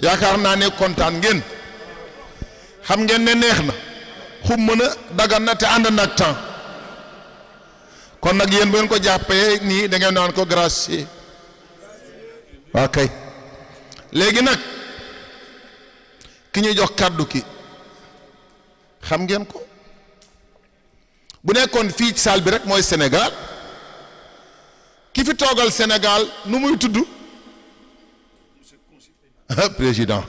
yaakaar naa ne kontaan ngeen xam ngeen ne neex na xum mën a dagan na te ànd nag temps kon nag yéen bu ngeen ko jàppee nii da ngeen naan ko gracier waa kay léegi nag ki ñuy jox kàddu ki xam ngeen ko bu nekkoon fii ci salle bi rek mooy Sénégal ki fi toogal Sénégal nu muy tudd président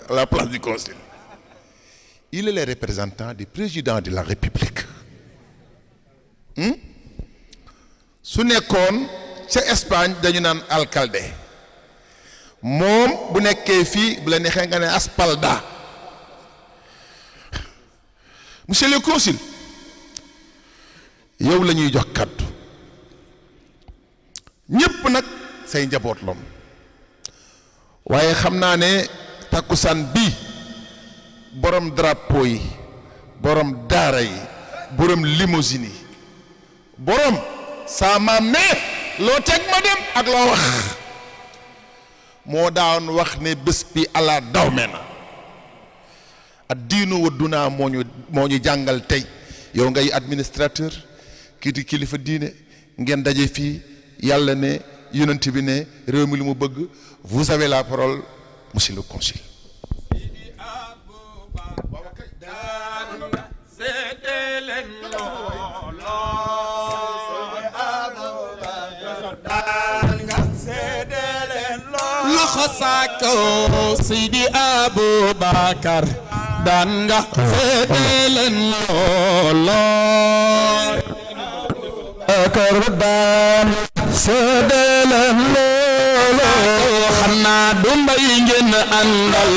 à la place du conseil il est le représentant du président de la République su nekkoon ca Espagne dañu naan alcalde moom bu nekkee fii bu la neexee nga ne aspalda monsieur le consul yow la ñuy jox kàddu ñépp nag say njaboot lam waaye xam naa ne takkusaan bii borom drapeau yi borom daara yi borom limousine yi borom saa maam ne loo teg ma dem ak loo wax moo daan wax ne bés bi ala dawme na ak diinu wa dunaa moo ñu jàngal tey yow ngay administrateur kii di kilifa diine ngeen daje fii yàlla ne yonent bi ne réew mi lu mu bëgg vous avez la parole monsieur le consul. loxo saako Seydi Aboubacar daan nga seede leen looloo kër daan seede leen looloo xam naa du mbay ngeen àndal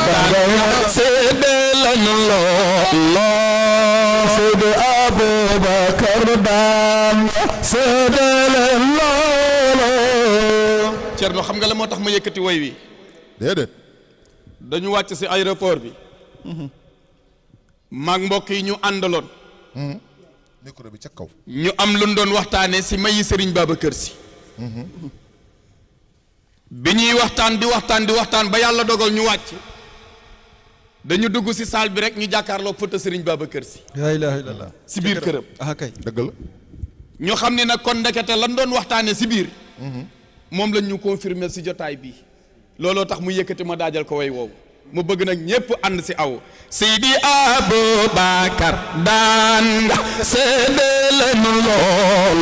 daan nga seede leen looloo Seydi Aboubacar daan seede leen looloo. Cerno xam nga la moo tax ma yëkkati woy wi déedéet dañu wàcc ci aéroport bi maag mbokk yi ñu àndaloon micro bi ca kaw ñu am lu doon waxtaane ci mayi Serigne Babacar Sy bi ñuy waxtaan di waxtaan ba yàlla dogal ñu wàcc dañu dugg ci salle bi rek ñu jàkkaarloo photo Serigne Babacar Sy la ilaha illallah ci biir këram ah kay dëgg la ñu xam ne nag kon ndekete lan doon waxtaane ci biir moom lañ ñu confirmer ci jotaay bi looloo tax mu yëkkati ma daajal ko way woowu mu bëgg nag ñépp ànd ci aw Seydi Aboubacar daan nga seede leen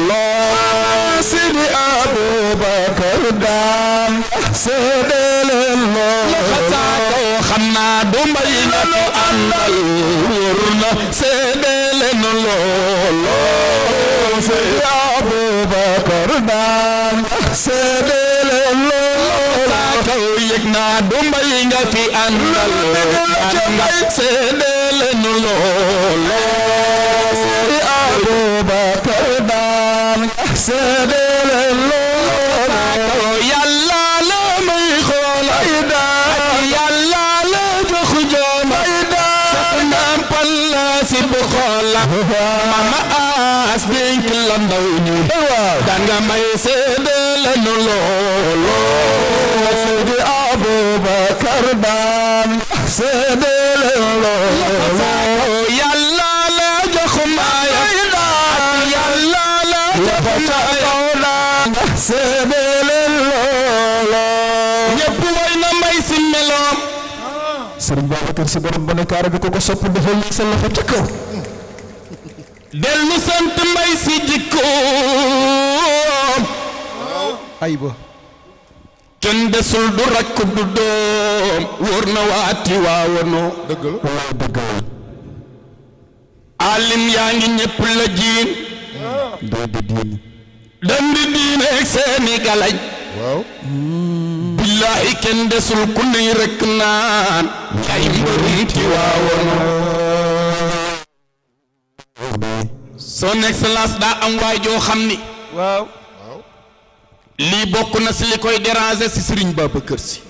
looloo Seydi Aboubacar daan nga seede leen looloo xam naa du mbay nga fi àndal wóor na seede leen looloo Seydi Aboubacar daan nga seede leen looloo yëg naa du mbay nga fi àndal nga seede leen looloo Seydi Aboubacar daan nga seede leen looloo yàlla la may xool ay daan yàlla la jox jom ay daan sax nampal la si bu xool mama as dénk la ndaw ñi daan nga may seede leen looloo Seydi Aboubacar daan seede leen looloo yàlla la jox may daan yàlla la jox may daan seede leen looloo ñépp way na mbay si meloom Serigne Babacar Sy borom bonekaara bi ko ko sopp defal li sa loxo ca kaw dellu sant mbay si jikkoom ayba kenn desul du rakk du doom wóor na waati waawono dëgg la waaw dëgg la alim yaa ngi ñépp la jiin doo di diine dem di diine ak seeni galañ waaw billaahi kenn desul ku nuy rekk naan ay mbërum ti waawono son excellence daa am waay joo xam ni waaw lii bokk na ci li koy déranger ci Serigne Babacar Sy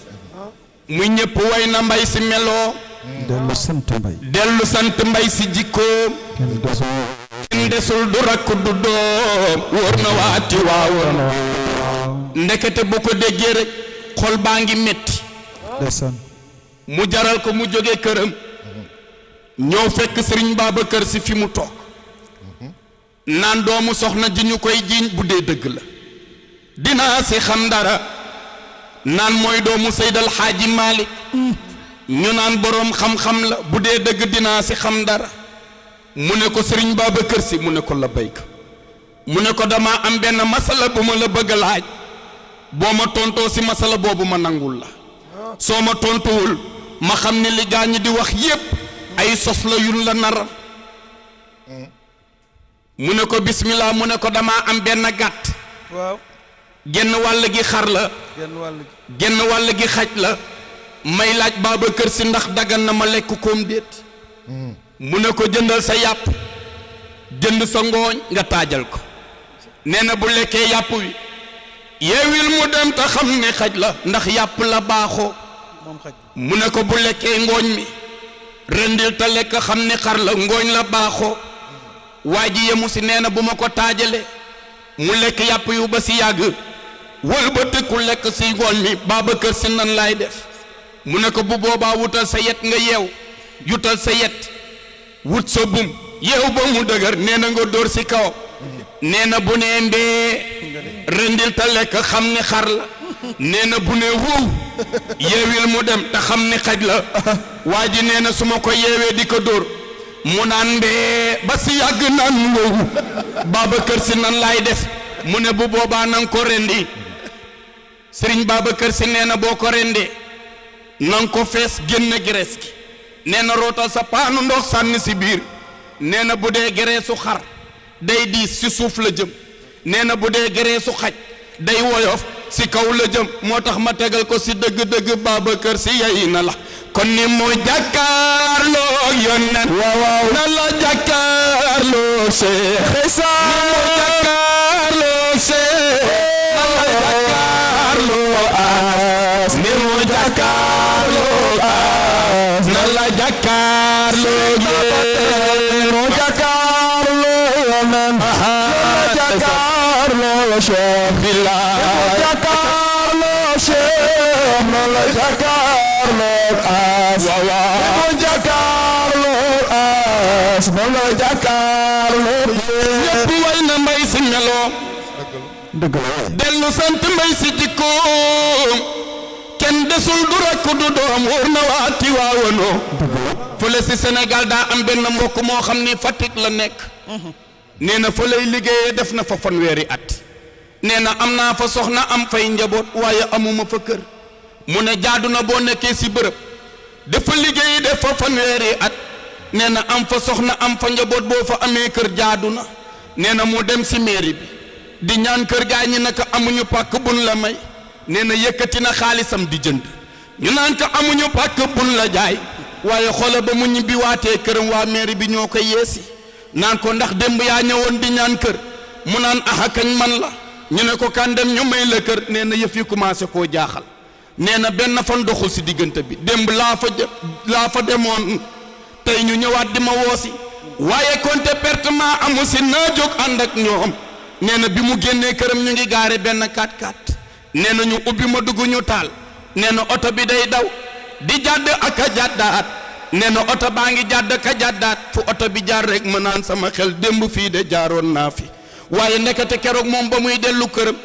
muy ñëpp way na mbay ci meloo dellu sant mbay dellu sant mbay ci jikkoom kenn desul du rakk du doom wóor na waati waawoon ndekete bu ko déggee rek xol baa ngi metti ndeysaan mu jaral ko mu jóge këram ñëw fekk Serigne Babacar Sy fi mu toog naan doomu soxna ji ñu koy jiiñ bu dee dëgg la dinaa si xam dara naan mooy doomu Seydal Xaaji Malick ñu naan boroom xam-xam la bu dee dëgg dinaa si xam dara mu ne ko Serigne Babacar Sy mu ne ko la bayka mu ne ko dama am benn masala bu ma la bëgg a laaj boo ma tontoo si masala boobu ma nangul la soo ma tontuwul ma xam ne li gaañi di wax yépp ay sos la yun la naral mu ne ko bismillah mu ne ko dama am benn gàtt waaw genn wàll gi xar la genn wàll gi xaj la may laaj Babacar Sy ndax dagan na ma lekk koom déet mu ne ko jëndal sa yàpp jënd sa ngooñ nga taajal ko nee na bu lekkee yàpp wi yeewil mu dem te xam ne xaj la ndax yàpp la baaxoo mu ne ko bu lekkee ngooñ mi rendil te lekk xam ne xar la ngooñ la baaxoo waa ji yemu si nee na bu ma ko taajalee mu lekk yàpp yu ba si yàgg wëlbatiku lekk si ngooñ mi Babacar Sy nan laay def mu ne ko bu boobaa wutal sa yet nga yeew yutal sa yet wut sa bum yeew ba mu dëgër nee na nga dóor si kaw nee na bu nee mbee rendil te lekk xam ne xar la nee na bu nee wow yeewil mu dem te xam ne xaj la waa ji nee na su ma ko yeewee di ko dóor mu naan mbee ba si yàgg naan wow Babacar Sy nan laay def mu ne bu boobaa nanga ko rendi Serigne Babacar Sy nee na boo ko rendee nanga ko fees génn graisse gi nee na rootal sa paanu ndox sànni si biir nee na bu dee gereesu xar day diis si suuf la jëm nee na bu dee gereesu xaj day woyof si kaw la jëm moo tax ma tegal ko si dëgg-dëgg Babacar Sy yey na la kon ni mu jàkkaarloo yonent waaw na la jàkkaarloo Cheikh Issa ni mu jàkkaarloo Cheikh na la jàkkaarloo as ni mu jàkkaarloo as na la jàkkaarloo mu jàkkaarloo yonent na la jàkkaarloo Cheikh billah jàkkaarloo Cheikh na la jàkkaarloo as waaw mu jàkkaarloo as na la jàkkaarloo ñëpp way na mbay si meloo dëgg la dellu sant mbay si jikkoom kenn desul du rekk du doom wóor na waa Tiwaawanoo fële si Sénégal daa am benn mbokk moo xam ni Fatick la nekk nee na fa lay liggéeyee def na fa fanweeri at nee na am naa fa soxna am fay njaboot waaye amuma fa kër mu ne jaadu na boo nekkee si bërëb dafa liggéey def fa fanweeri at nee na am fa soxna am fa njaboot boo fa amee kër jaadu na nee na mu dem si mairie bi di ñaan kër gaa ñi naka amuñu pàkk bun la may nee na yëkkati na xaalisam di jënd ñu naan ko amuñu pàkk bun la jaay waaye xoola ba mu ñibbi waatee këram waa mairie bi ñoo ko yeesi naan ko ndax démb yaa ñëwoon di ñaan kër mu naan aha kañ man la ñu ne ko kan dem ñu may la kër nee na yëf yi commencé koo jaaxal nee na benn fan doxul si diggante bi démb laa fa demoon tey ñu ñëwaat di ma woosi waaye konte pertement amu si naa jóg ànd ak ñoom nee na bi mu génnee këram ñu ngi gaare benn 4x4 nee na ñu ubbi ma dugg ñu taal nee na oto bi day daw di jàdd ak a jàddaat nee na oto baa ngi jàdd ka jàddaat fu oto bi jaar rek ma naan sama xel démb fii de jaaroon naa fi waaye nekkate keroog moom ba muy dellu këram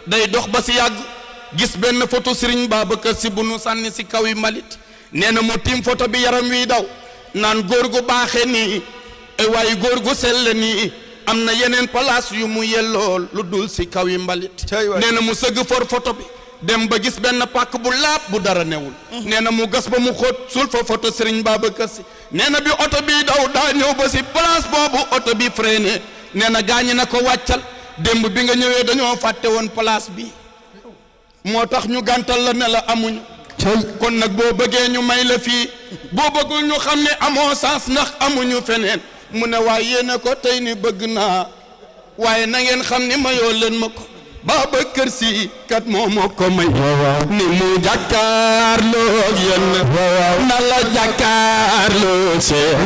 day dox ba si yàgg gis benn photo Serigne Babacar Sy bu nu sànni si kaw yi mbalit nee na mu tiim photo bi yaram wi daw naan góor gu baaxe nii waaye góor gu sell nii am na yeneen place yu mu yellool lu dul si kaw yi mbalit nee na mu sëgg for photo bi dem ba gis benn pàkk bu laab bu dara newul nee na mu gas ba mu xóot sul fa photo Serigne Babacar Sy nee na bi oto bi daw daa ñëw ba si place boobu oto bi freiné nee na gaañi na ko wàccal démb bi nga ñëwee dañoo fàtte woon place bi moo tax ñu gàntal la ne la amuñu kon nag boo bëggee ñu may la fii boo bëggul ñu xam ne amoo sens ndax amuñu feneen mu ne waaye yéene ko tey ni bëgg naa waaye na ngeen xam ni mayoo leen ma ko Babacar Si kat moo ma ko may ni mu jàkkaarloog yéen na la jàkkaarloog Cheikh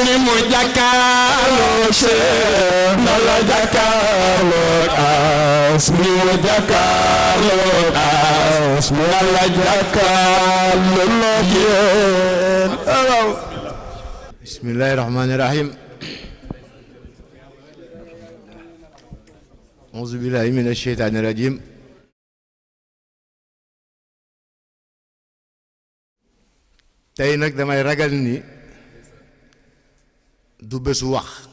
ni mu jàkkaarloog Cheikh na la jàkkaarloog as ni mu jàkkaarloog as na la jàkkaarloog yéen. Bismillahi rahmani rahim. Auzu billahi mina sheytaani rajim. Tey nag damay ragal ni du bésu wax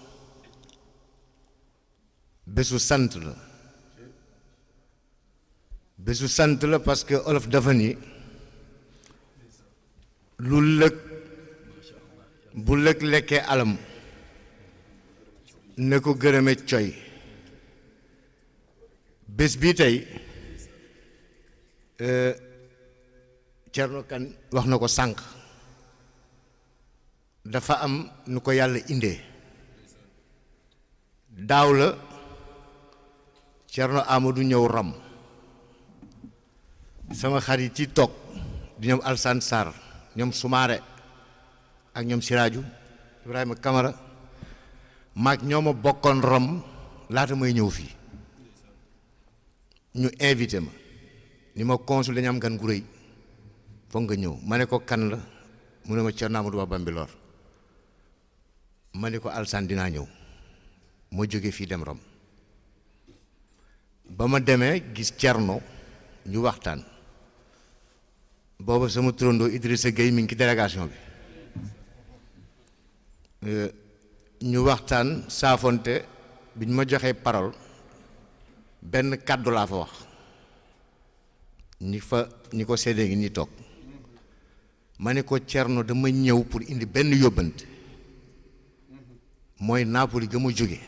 bésu sant la bésu sant la parce que olof dafa ni lu lëg bu lëg lekkee alam ne ko gërëme coy bés bii tey Thierno Kane wax na ko sànq dafa am nu ko yàlla indee daaw la Thierno Amadou ñëw ram sama xarit yi toog di ñoom Alsane Sarr ñoom Soumaré ak ñoom Siraaju Ibrahima Kamara maag ñoo ma bokkoon rom laata may ñëw fii ñu invité ma ni ma consul dañu am gan gu rëy foog nga ñëw ma ne ko kan la mu ne ma Thierno Amadou Ba Bambilor ma ne ko Alsane dinaa ñëw moo jóge fii dem Rome ba ma demee gis Thierno ñu waxtaan booba sama turandoo Idrissa Gueye mi ngi ci délégation bi ñu waxtaan saafonte bi ñu ma joxee parole benn kàddu laa fa wax ñi ko séddee ngi ñi toog ma ne ko Thierno dama ñëw pour indi benn yóbbante mooy Napoli ga mu jóge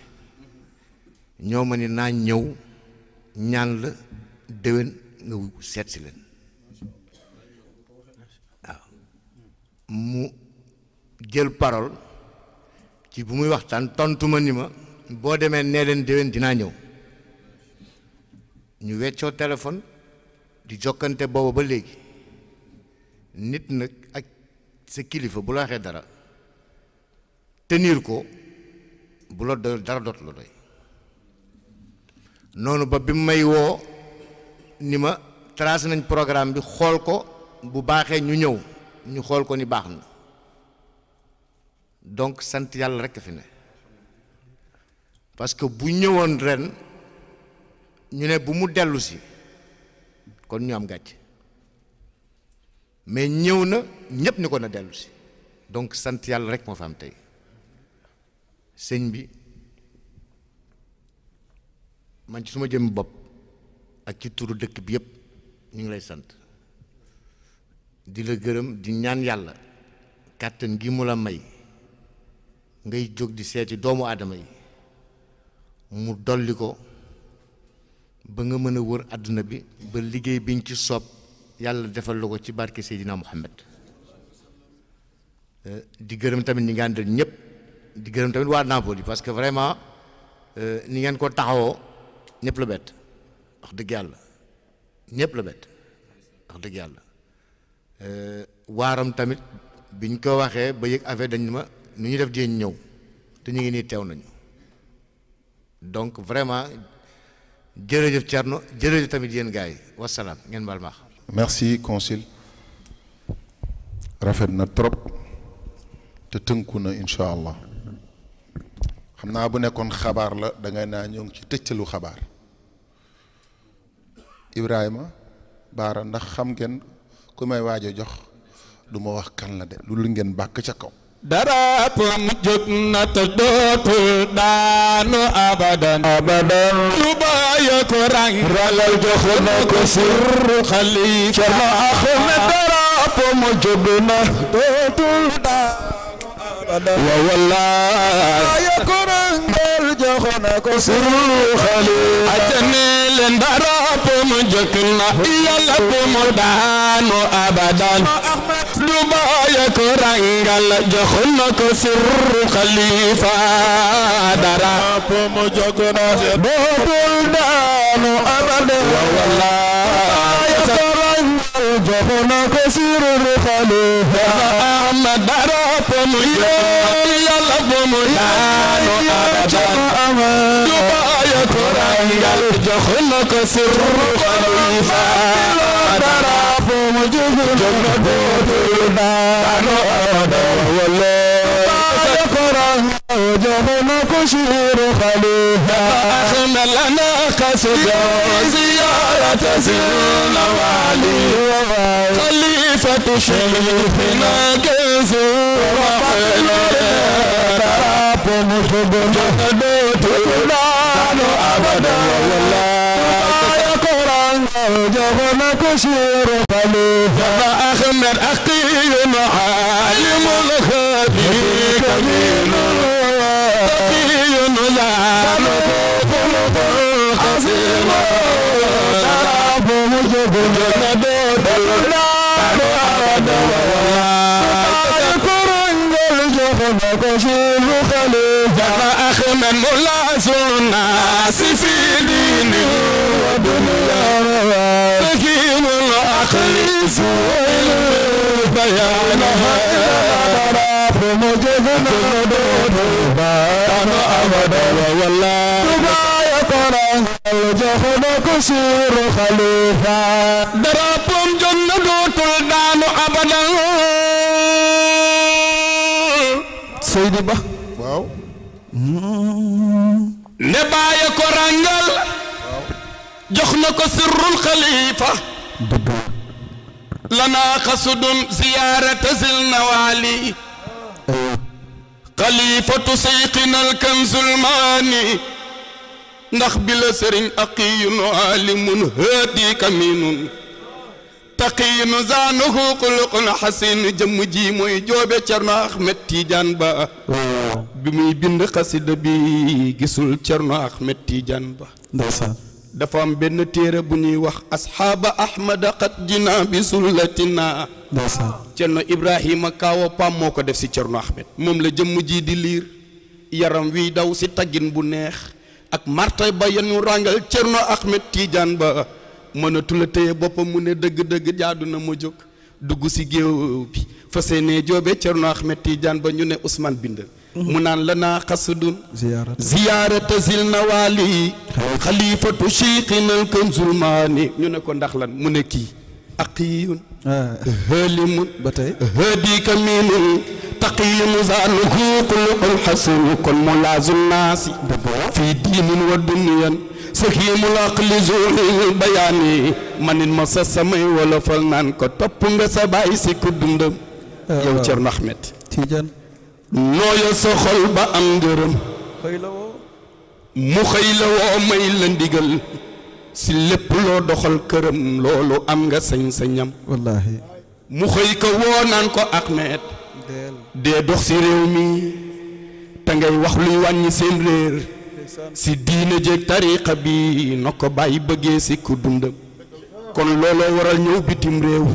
ñoo ma ni naa ñëw ñaan la déwén nga seet si leen waaw mu jël parole ci bu muy waxtaan tontu ma ni ma boo demee nee leen déwén dinaa ñëw ñu weccoo téléphone di jokkante boobu ba léegi nit nag ak sa kilifa bu la waxee dara tenir ko bu la doy dara dootu la doy noonu ba bi may woo ni ma tracé nañ programme bi xool ko bu baaxee ñu ñëw ñu xool ko ni baax na donc sant yàlla rekk fi ne parce que bu ñëwoon ren ñu ne bu mu dellu si kon ñu am gàcc mais ñëw na ñépp ni ko na dellu si donc sant yàlla rekk moo fa am tey sëñ bi man ci suma jëm bopp ak ci turu dëkk bi yépp ñu ngi lay sant di la gërëm di ñaan yàlla kàttan gi mu la may ngay jóg di seeti doomu aadama yi mu dolli ko ba nga mën a wër àdduna bi ba liggéey biñ ci soob yàlla defal la ko ci barke Seydina Muhammad di gërëm tamit ñi nga àndal ñëpp di gërëm tamit waa Napoli parce que vraiment ni ngeen ko taxawoo ñëpp la bett wax dëgg yàlla ñëpp la bett wax dëgg yàlla waaram tamit biñ ko waxee ba yëg affaire dañ ma nu ñu def di ñëw te ñu ngi nii teew nañu donc vraiment jërëjëf Thierno jërëjëf tamit yéen gars yi wasalaam ngeen baal maax. merci consul rafet na trop te tënku na incha allah xam naa bu nekkoon xabaar la da ngay naa ñoo ngi ci tëccalu xabaar Ibrahima Baara ndax xam ngeen ku may waaj a jox du ma wax kan la de lu ngeen bàkk ca kaw. darapam jóg na te dootul daanu abadan lu bàyyi ko rang ralal jox na ko sir xalifa Cerno Ahmed darapam jóg na dootul daanu abadan wa wallahi ko rangal jox na ko sir xalifa atane leen darapam jóg na yàlla bu mu daanu abadan lu bàyyi ko rangal jox na ko sir xalifa dara po mo jóg na dootul daanu daanu abada wallahi saran joxna ko sirru khalifa ahmad darap mu yalla bo mu daanu abada dubaaya ko rangal joxna ko sirru khalifa darap mu joxna ko daanu abada wallahi koran joxna ko sirru khalifa akhna lana qasd زيارة سيدنا وعلي خليفة شيخنا كزور رحمنا رب محب جهدت الآن أبدا والله يا قرآن جهنا كشير خليفة أحمد أخي عالم الخبير كمين تقي زان حسين رب محب جهدت الآن أبدا والله قرآن جهنا كشير خليفة أحمد ملاس الناس في دين ودنيا حكيم العقل سوء بيانها رب مجدنا دودنا أبدا والله يا قرآن الجهد كسير خليفة دربهم جنة تلدان أبدا سيدي با waaw ne bàyyi ko ràngal jox na ko sirrul xalifa lana xasudun ziyaarata zil nawaali xalifatu seyqina alkanzul maani ndax bi la sëriñ aqiyun alimun haadi kaminun taqiyun zaanuhu xuluqun xasin jëmm ji mooy joobe Cerno Ahmed Tidiane Ba bi muy bind xasida bi gisul Cerno Ahmed Tidiane Ba ndeysaan dafa am benn téere bu ñuy wax asxaaba ahmada qad jina bi sullatina ndeysaan Cerno Ibrahima Kaawo Pam moo ko def si Cerno Ahmed moom la jëmm ji di liir yaram wiy daw si taggin bu neex ak martay ba yenu ràngal Cerno Ahmed Tidiane Ba mënatu la téye boppam mu ne dëgg-dëgg jaadu na ma jóg dugg si géew bi fa seenee joobe Cerno Ahmed Tidiane Ba ñu ne Ousmane bindal mu naan lanaa xasudun ziyaarata zil nawaali xalifatu cheikhina alkanzul maani ñu ne ko ndax lan mu ne kii aqiyun halimun ba tey hadi kaminun taqiyun zaanuhu xuluqul xasan kon mu laazul naasi fii diinin wa duniyan saxiimul aqli zuulil bayaani manin ma sa samay wala fal naan ko topp nga sa baay si ku dundam yow Cerno Ahmed Tidiane nooya sa xol ba am ngërëm mu xëy la woo may la ndigal si lépp loo doxal këram loolu am nga sañ-sañam wallaahi mu xëy ko woo naan ko Ahmed dee dox si réew mi te ngay wax luy wàññi seen réer si diine jeeg tariqa bi na ko bàyyi bëggee si ku dundam kon looloo waral ñëw bitim réew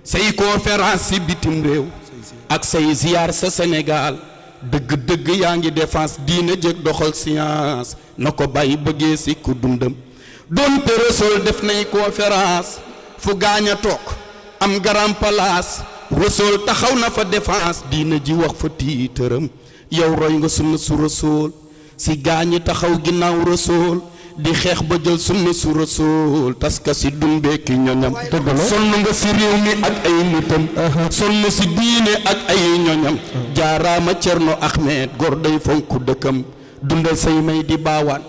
say conférence si bitim réew ak say ziyaar sa Sénégal dëgg-dëgg yaa ngi défense diine jeeg doxal science na ko bàyyi bëggee si ku dundam doonte Rasuul def nay conférence fu gaañ a toog am grand place Rasuul taxaw na fa défense diine ji wax fa tiitëram yow roy nga sunna su Rasuul si gaañi taxaw ginnaaw Rasuul di xeex ba jël sunna su Rasuul taska si dumbeeki ñoñam sonn nga si réew mi ak ay nitam sonn si diine ak ay ñoñam jaaraama Cerno Ahmed góor day fonk dëkkam dundal say may di baawaan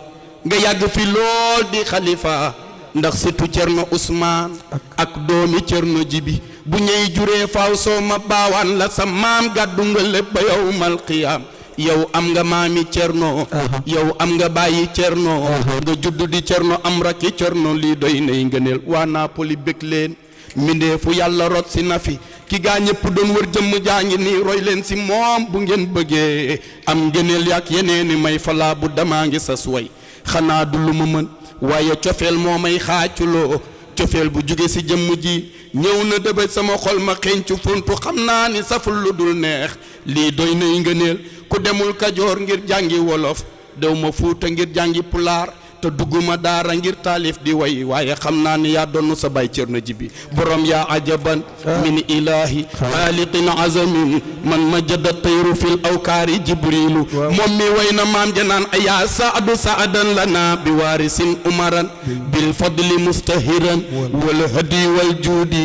nga yàgg fi lool di xalifa ndax surtout Cerno Ousmane ak doomi Cerno Jibi bu ñey juree faaw soo ma baawaan la sa maam gàddu nga lépp ba yawmal qiyaam yow am nga maami Cerno yow am nga bàyyi Cerno nga judd di Cerno am rakki Cerno lii doy nay ngëneel waa Napoli bëgg leen mbindeefu yàlla rot si na fi ki gaa ñëpp doon wër jëmm jaa ngi nii roy leen si moom bu ngeen bëggee am ngëneel yaak yeneeni may falaa bu damaa ngi sas way xanaa du lu ma mën waaye cofeel moo may xaaculoo cofeel bu jóge si jëmm ji ñëw na dëbëj sama xol ma xencu funtu xam naa ni saful lu dul neex lii doy nay ngëneel ku demul Kajoor ngir jàngi wolof dew ma Fuuta ngir jàngi pulaar te dugguma daara ngir taalif di way waaye xam naa ni yaa doon sa bay Cerno Jibi borom yaa ajaban min ilahi xaaliqin azamin man majada tayru fil awkaari jibrilu moom mi way na maam janaan ayaa saadu saadan lana bi waarisin umaran bil fadli mustahiran wal hadi wal juudi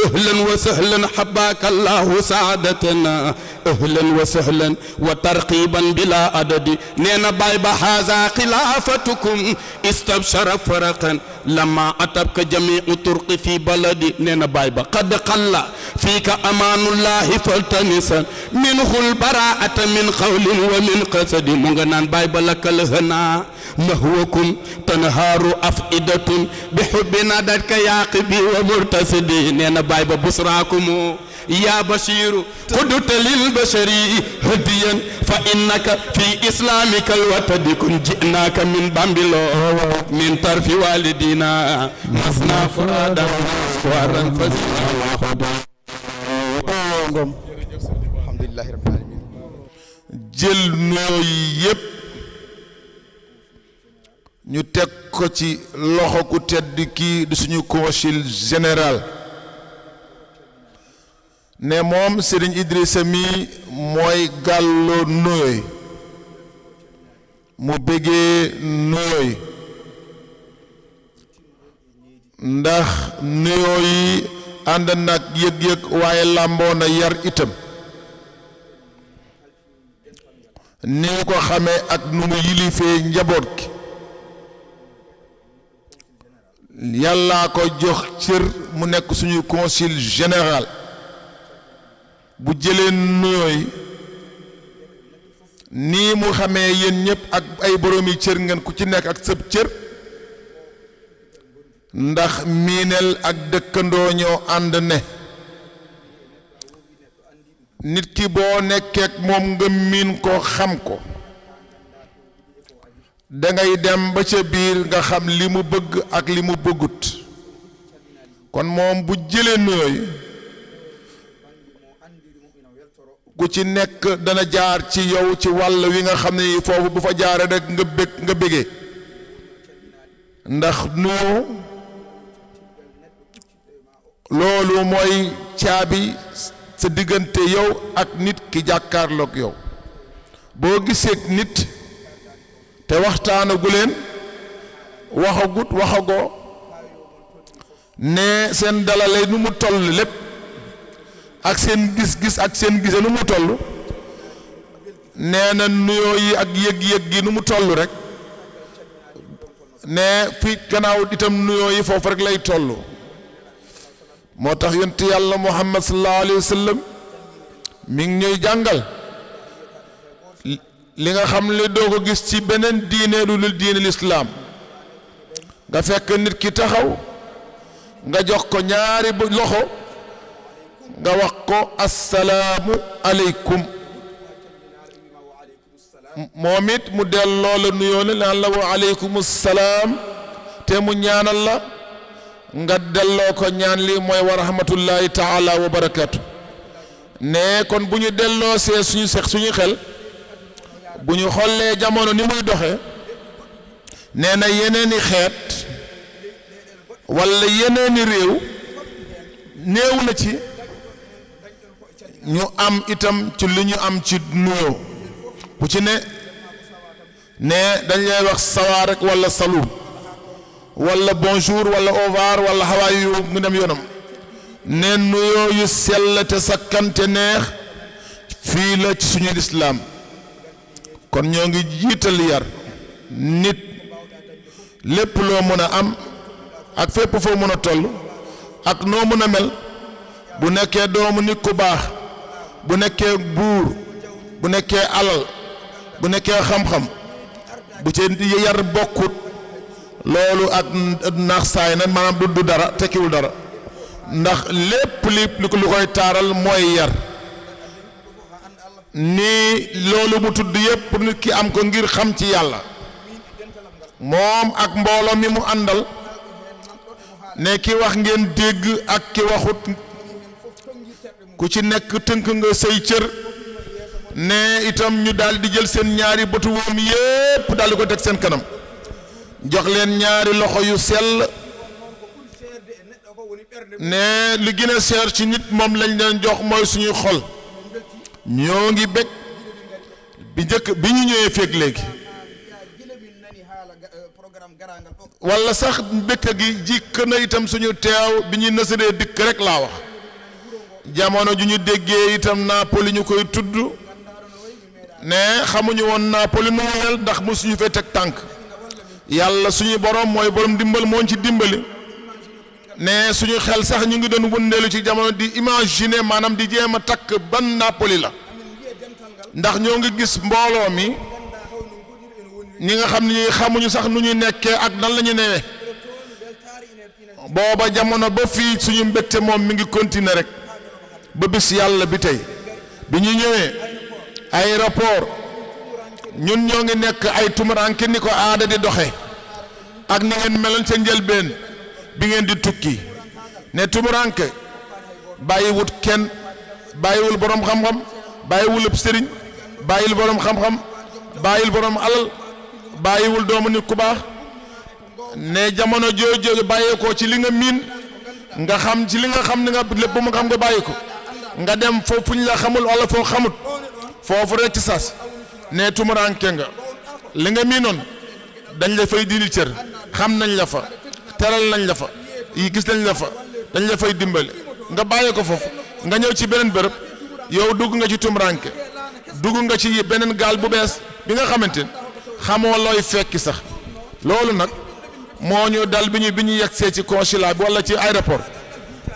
ahlan wa sahlan habaka allahu saadatana ahlan wa sahlan wa tarqiban bila adadi nee na baay ba haza xilaafatukum istabshara faraqan lama atabka jamiu turqi fi baladi nee na baay ba qad qalla fiika amaanullahi faltanisan minhul baraata min qawlin wa min qasadi mu nga naan baay ba lakal hana mahwakum tanhaaru afidatun bi hubbi nadatka yaqibi wa murtasidi nee na baay ba busraakumu يا بشير قدت للبشري هديا فإنك في إسلامك الوتد كن جئناك من بامبلو من طرف والدينا مسنا فرادا وارا فزنا الحمد لله رب العالمين jël nuyoo yépp ñu teg ko ci loxo ku tedd kii di suñu consul général ne moom Serigne Idrissa mi mooy gàlloo nuyooy mu bëggee nuyooy ndax nuyoo yi ànd nag yëg-yëg waaye làmboo na yar itam ni ko xamee ak nu mu yilifee njaboot gi yàllaa ko jox cër mu nekk suñu consul général bu jëlee nuyooy nii mu xamee yéen ñëpp ak ay boroomi cër ngeen ku ci nekk ak sëb cër ndax miineel ak dëkkandoo ñoo ànd ne nit ki boo nekkeek moom nga miin ko xam ko dangay dem ba ca biir nga xam li mu bëgg ak li mu bëggut kon moom bu jëlee nuyooy ku ci nekk dana jaar ci yow ci wàll wi nga xam ne foofu bu fa jaaree rek nga bëggee ndax nuyoo loolu mooy caabi sa diggante yow ak nit ki jàkkaarloog yow boo gisee nit te waxtaanagu leen waxagoo ne seen dalale nu mu toll lépp ak seen gis-gis ak seen gise nu mu toll nee na nuyoo yi ak yëg-yëg gi nu mu toll rek ne fi gannaaw itam nuyoo yi foofu rek lay toll moo tax yonent yàlla Muhammad sallallahu alayhi wa sallam mi ngi ñuy jàngal li nga xam ne doo ko gis ci beneen diine lu dul diine lislaam nga fekk nit ki taxaw nga jox ko ñaari loxo nga wax ko assalaamu aleykum moom it mu delloo la nuyoo ne naan la wa aleykum salaam te mu ñaanal la nga delloo ko ñaan li mooy wa rahmatullahi taala wa barakaatu ne kon bu ñu delloo see suñu xel bu ñu xollee jamono ni muy doxe nee na yeneeni xeet walla yeneeni réew néew na ci ñu am itam ci li ñu am ci nuyoo bu ci ne dañ lay wax sawa rek walla salut walla bonjour walla au revoir walla how are you mu dem yoonam ne nuyoo yu sell te sakkante neex fii la ci suñu lislaam kon ñoo ngi jiital yar nit lépp loo mën a am ak fépp foo mën a toll ak noo mën a mel bu nekkee doomu nit ku baax bu nekkee buur bu nekkee alal bu nekkee xam-xam bu ci yar bokkut loolu ak naax saay na maanaam du dara tekkiwul dara ndax lépp li koy taaral mooy yar nii loolu mu tudd yépp nit ki am ko ngir xam ci yàlla moom ak mbooloo mi mu àndal ne ki wax ngeen dégg ak ki waxut ku ci nekk tënk nga say cër ne itam ñu daal di jël seen ñaari bëtu woom yépp daal di ko teg seen kanam jox leen ñaari loxo yu sell ne li gën a seer ci nit moom lañ leen jox mooy suñuy xol ñoo ngi bég bi njëkk bi ñu ñëwee feeg léegi wala sax mbëkk gi jikk na itam suñu teew bi ñuy nësëree dikk rek laa wax jamono ju ñu déggee itam Napoli ñu koy tudd ne xamuñu woon Napoli nu mel ndax mu suñu fee teg tànk yàlla suñu borom mooy borom dimbal moo ci dimbali ne suñu xel sax ñu ngi doon wëndeelu ci jamono di imaginer maanaam di jéem a takk ban Napoli la ndax ñoo ngi gis mbooloo mi ñi nga xam ne xamuñu sax nu ñuy nekkee ak nan la ñu newee booba jamono ba fii suñu mbégte moom mi ngi continuer rek ba bis yàlla bi tey bi ñu ñëwee aéroport ñun ñoo ngi nekk ay tumuranke ni ko aada di doxe ak ni ngeen meloon sa njëlbeen bi ngeen di tukki ne tumuranke bàyyiwut kenn bàyyiwul borom xam-xam bàyyiwul ab sëriñ bàyyil borom xam-xam bàyyil borom alal bàyyiwul doomu nit ku baax ne jamono jooju bàyyeekoo ci li nga miin nga xam ci li nga xam ni nga lépp mu xam nga bàyyi ko nga dem foofu ñu la xamul wala foo xamut foofu rek ci sas ne tumuranke nga li nga miinoon dañ la fay dindi cër xam nañ la fa teral nañ la fa yi gis nañ la fa dañ la fay dimbali nga bàyyi ko foofu nga ñëw ci beneen bërëb yow dugg nga ci tumuranke dugg nga ci beneen gaal bu bees bi nga xamante ni xamoo looy fekki sax loolu nag moo ñu dal bi ñu yegsee ci consulat bi walla ci aéroport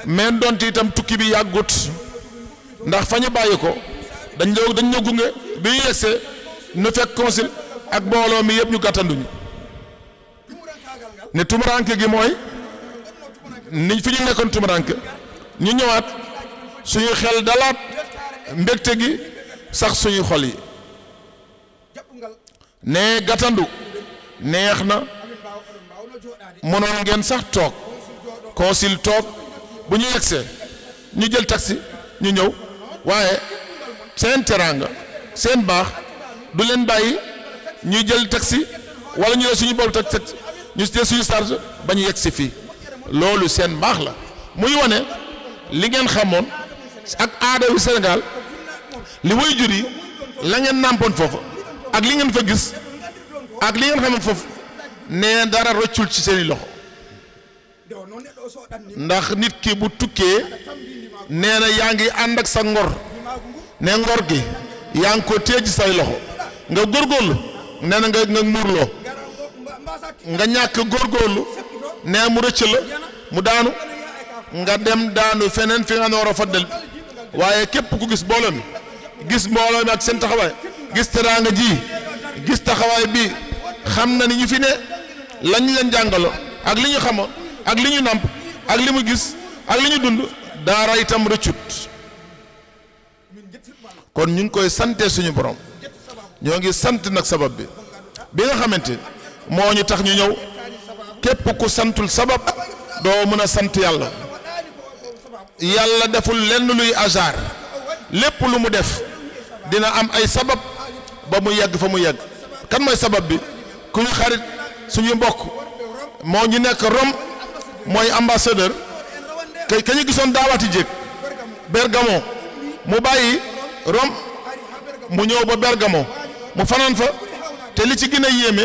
mais donte itam tukki bi yàggut ndax fa ñu bàyyi ko dañ ñoo gunge bi ñu yegsee nu fekk consul ak mbooloo mi yëpp ñu gàttanduñu ne tumuranke gi mooy ni fi ñu nekkoon tumuranke ñu ñëwaat suñu xel dalaat mbégte gi sax suñu xol yi ne gàttandu neex na mënoon ngeen sax toog consul toog bu ñu yegsee ñu jël taxi ñu ñëw waaye seen teraanga seen baax du leen bàyyi ñuy jël taxi wala ñu ne suñu boobu taxi ñu jël suñu charge ba ñu yegsi fii loolu seen baax la muy wane li ngeen xamoon ak aada yu Sénégal li way jur yi la ngeen nàmpoon foofu ak li ngeen fa gis ak li ngeen xamoon foofu nee dara rëccul ci seeni loxo ndax nit ki bu tukkee nee na yaa ngi ànd ak sa ngor ne ngor gi yaa ngi ko téye ci say loxo nga góorgóorlu nee na nga muurloo nga ñàkk góorgóorlu nee mu rëcc la mu daanu nga dem daanu feneen fi nga ne war a faddal waaye képp ku gis mbooloo mi gis mbooloo mi ak seen taxawaay gis teraanga ji gis taxawaay bi xam na ni ñu fi ne lañ leen jàngaloo ak li ñu xamoon ak li ñu namp ak li mu gis ak li ñu dund daara itam rëccut kon ñu ngi koy sante suñu borom ñoo ngi sant nag sabab bi nga xamante moo ñu tax ñu ñëw képp ku santul sabab doo mën a sant yàlla yàlla deful lenn luy hasard lépp lu mu def dina am ay sabab ba mu yegg fa mu yegg kan mooy sabab bi ku ñu xarit suñu mbokk moo ñu nekk Rome mooy ambassadeur ka ñu gisoon daawaati jéeg Bergamo mu bàyyi Rome mu ñëw ba Bergamo mu fanaan fa te li ci gën a yéeme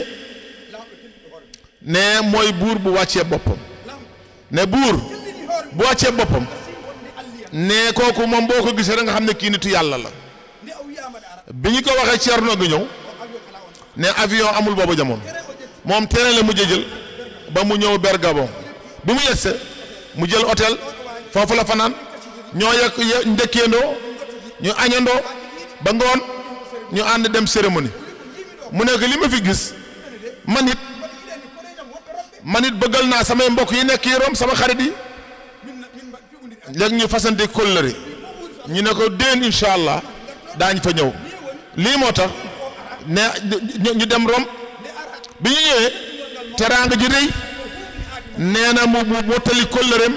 ne mooy buur bu wàccee boppam ne buur bu wàccee boppam ne kooku moom boo ko gisee rek nga xam ne kii nitu yàlla la bi ñu ko waxee Ceerno gi ñëw ne avion amul boobu jamono moom tere la mujj jël ba mu ñëw Bergamo bi mu yegsee mu jël hôtel foofu la fanaan ñoo yegg ndekkeendoo ñu añandoo ba ngoon ñu ànd dem cérémonie mu nekk li ma fi gis man it bëggal naa samay mbokk yi nekk yi Rome sama xarit yi léegi ñu fasante kóllëre ñu ne ko déen incha allah daañ fa ñëw lii moo tax ne ñu dem Rome bi ñu ñëwee teraanga ji rëy nee na mu mottali kóllëreem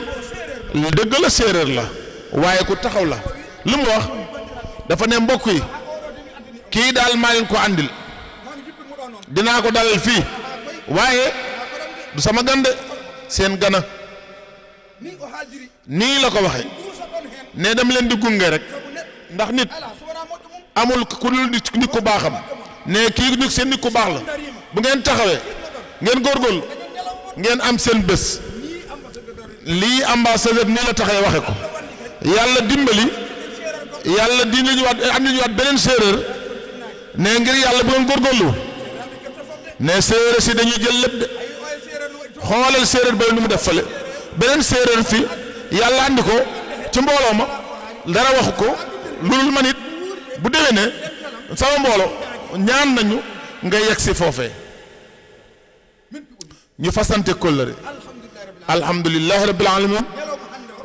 dëgg la séeréer la waaye ku taxaw la li mu wax dafa ne mbokk yi kii daal maa leen ko àndil dinaa ko dalal fii waaye du sama gande seen gana nii la ko waxe ne dem leen di gunge rek ndax nit amul ku dul nit ku baaxam ne kii nit seen nit ku baax la bu ngeen taxawee ngeen góorgóorlu ngeen am seen bés lii ambassadeur nii la taxee waxe ko yàlla dimbali yàlla dina ñu waat am nañu waat beneen séeréer ne ngir yàlla bu ngeen góorgóorlu ne séeréer si dañuy jël lépp de xoolal séeréer ba nu mu def fale beneen séeréer fi yàlla andi ko ci mbooloo ma dara waxu ko loolu man it bu déwénee sama mbooloo ñaan nañu nga yegg si foofee ñu fasante kóllëre alhamdulillahi rabbil alamin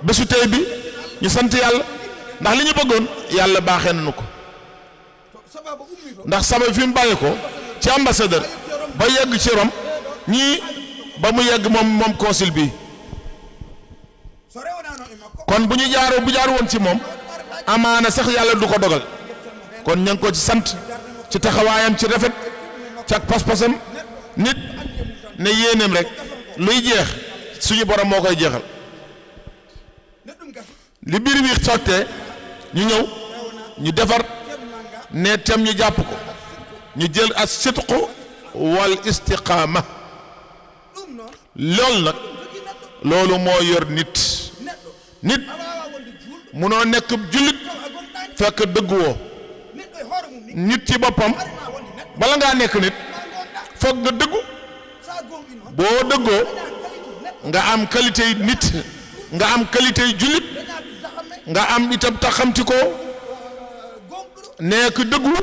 bésu tey bi ñu sant yàlla ndax li ñu bëggoon yàlla baaxee nañu ko ndax sabab fi mu bàyyi ko ci ambassadeur ba yegg ci Rome ñii ba mu yegg moom consul bi kon bu jaar woon ci moom amaana sax yàlla du ko dogal kon ña ngi ko ci sant ci taxawaayam ci rafet ci ak pas-pasam nit ne yéeneem rek luy jeex suñu borom moo koy jeexal li biir bi sottee ñu ñëw ñu defar ne tem ñu jàpp ko ñu jël as sidqu wal istiqaama loolu nag loolu moo yor nit munoo nekk jullit fekk dëgguwoo nit ci boppam bala ngaa nekk nit foog nga dëggu boo dëggoo nga am qualité yi nit nga am qualité yi jullit nga am itam taxamti ko nekk dëggu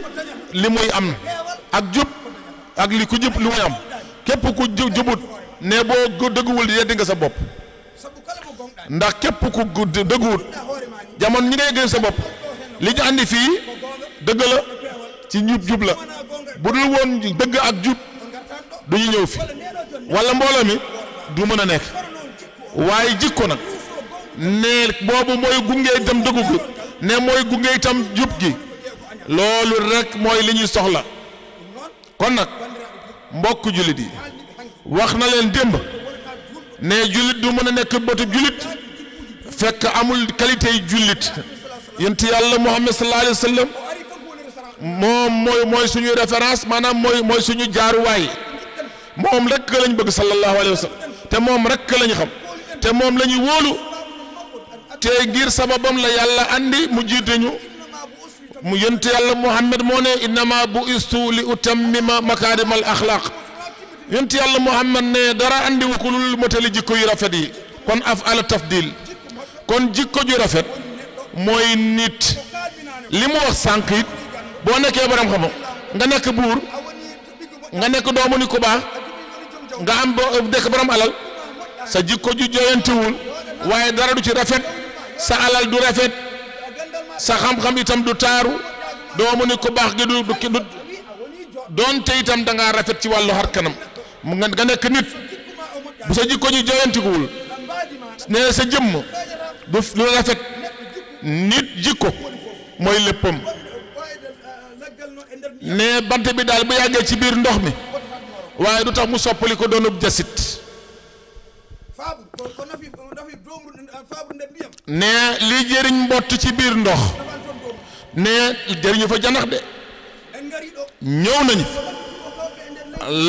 li muy am ak jub ak li ku jub li muy am képp ku jubut ne boo dëgguwul yeddi nga sa bopp ndax képp ku dëgguwut jamono ñi ngay gën sa bopp li ñu andi fii dëgg la ci jub la bu dul woon dëgg ak jub du ñu ñëw fi wala mbooloo mi du mën a nekk waaye jikko nag ne boobu mooy gunge itam dëggu gi ne mooy gunge itam jub gi loolu rek mooy li ñuy soxla kon nag mbokk jullit yi wax na leen démb ne jullit du mën a nekk bëtu jullit fekk amul qualité yi jullit yonent yàlla Muhammad sallallahu alayhi wa sallam moom mooy suñu référence maanaam mooy suñu jaaruwaay moom rek lañ bëgg sallallahu alayhi wa sallam te moom rek lañ xam te moom la ñu wóolu te ngir sababam la yàlla andi mu jiite ñu mu yonent yàlla Muhammad moo ne innama bu'istu li utammima makaarimal axlaaq yonent yàlla Muhammad ne dara andi wu ko lu motali jikko yu rafet yi kon af'ala tafdil kon jikko ju rafet mooy nit li mu wax sànq it boo nekkee borom xam nga nekk buur nga nekk doomu ni ku baax nga am dëkk borom alal sa jikko ju joyantiwul waaye dara du ci rafet sa alal du rafet sa xam-xam itam du taaru doomu ni ku baax gi du doonte itam da ngaa rafet ci wàllu xar kanam nga nekk nit bu sa jikko ju joyantikuwul nee sa jëmm du rafet nit jikko mooy léppam ne bant bi daal bu yàggee ci biir ndox mi waaye du tax mu soppali ko doonub jasit ne li jëriñ mbott ci biir ndox ne jëriñu fa janax de ñëw nañu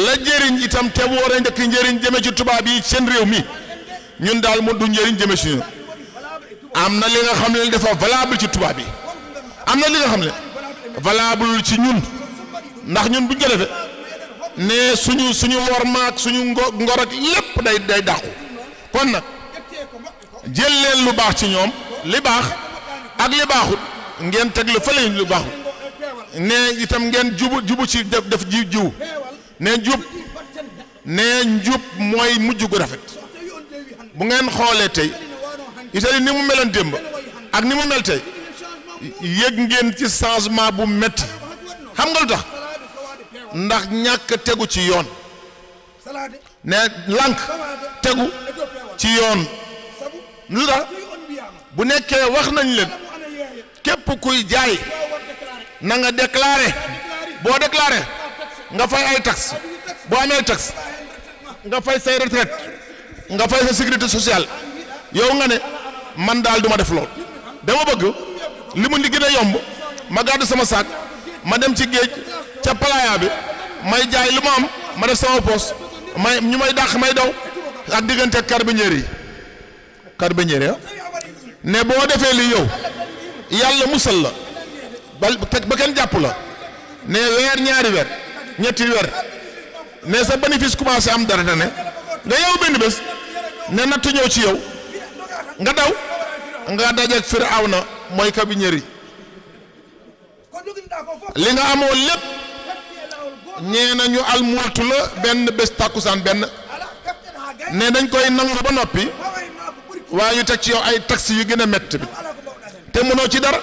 la jëriñ itam te war a njëkk njëriñ jëme ci tubaab yi seen réew mi ñun daal mu du njëriñ jëme ci ñun am na li nga xam ne dafa valable ci tubaab yi am na li nga xam ne valable ci ñun ndax ñun buñ ko defee ne suñu wormaak suñu ngor ak lépp day dàqu kon nag jël leen lu baax ci ñoom li baax ak li baaxut ngeen teg lu fële lu baaxut ne itam ngeen jubu ci def jiw ne njub mooy mujj gu rafet bu ngeen xoolee tey Italie ni mu meloon démb ak ni mu mel tey yëg ngeen ci changement bu metti xam nga lu tax ndax ñàkk tegu ci yoon ne lànk tegu ci yoon lu tax bu nekkee wax nañ leen képp kuy jaay na nga déclaré boo déclaré nga fay ay taxe boo amee taxe nga fay say retraite nga fay sa sécurité sociale yow nga ne man daal duma def lool dama bëgg li mu li gën a yomb ma gàddu sama saak ma dem ci géej ca palaya bi may jaay lu ma am ma def sama poos may ñu may dàq may daw ak diggante carabinieri ne boo defee li yow yàlla musal la ba kenn jàpp la ne weer ñaari weer ñetti weer ne sa bénéfice commencé am dara ne nga yow benn bés ne nattu ñëw ci yow nga daw nga dajeeg Firawna mooy carabinieri li nga amoon lépp ñee nañu almultu la benn bés tàkkusaan benn ne dañ koy nangu ba noppi waaye ñu teg ci yow ay taxi yu gën a métti bi te mënoo ci dara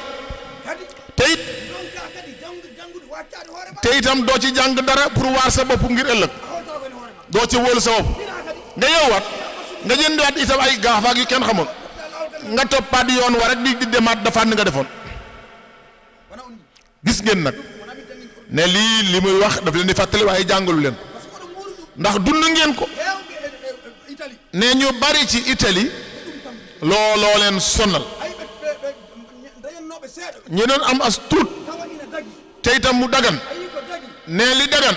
te itam doo ci jàng dara pour waar sa bopp ngir ëllëg doo ci wóolu sa bopp nga yeewaat nga jëndiwaat itam ay gaafaak yu kenn xamul nga toppaat yoon wa rek di demaat dafa ni nga defoon gis ngeen nag ne lii li muy wax daf leen di fàttali waaye jàngalu leen ndax dund ngeen ko ne ñu bari ci Italie looloo leen sonal ñu doon am as tuut te itam mu dagan ne li dagan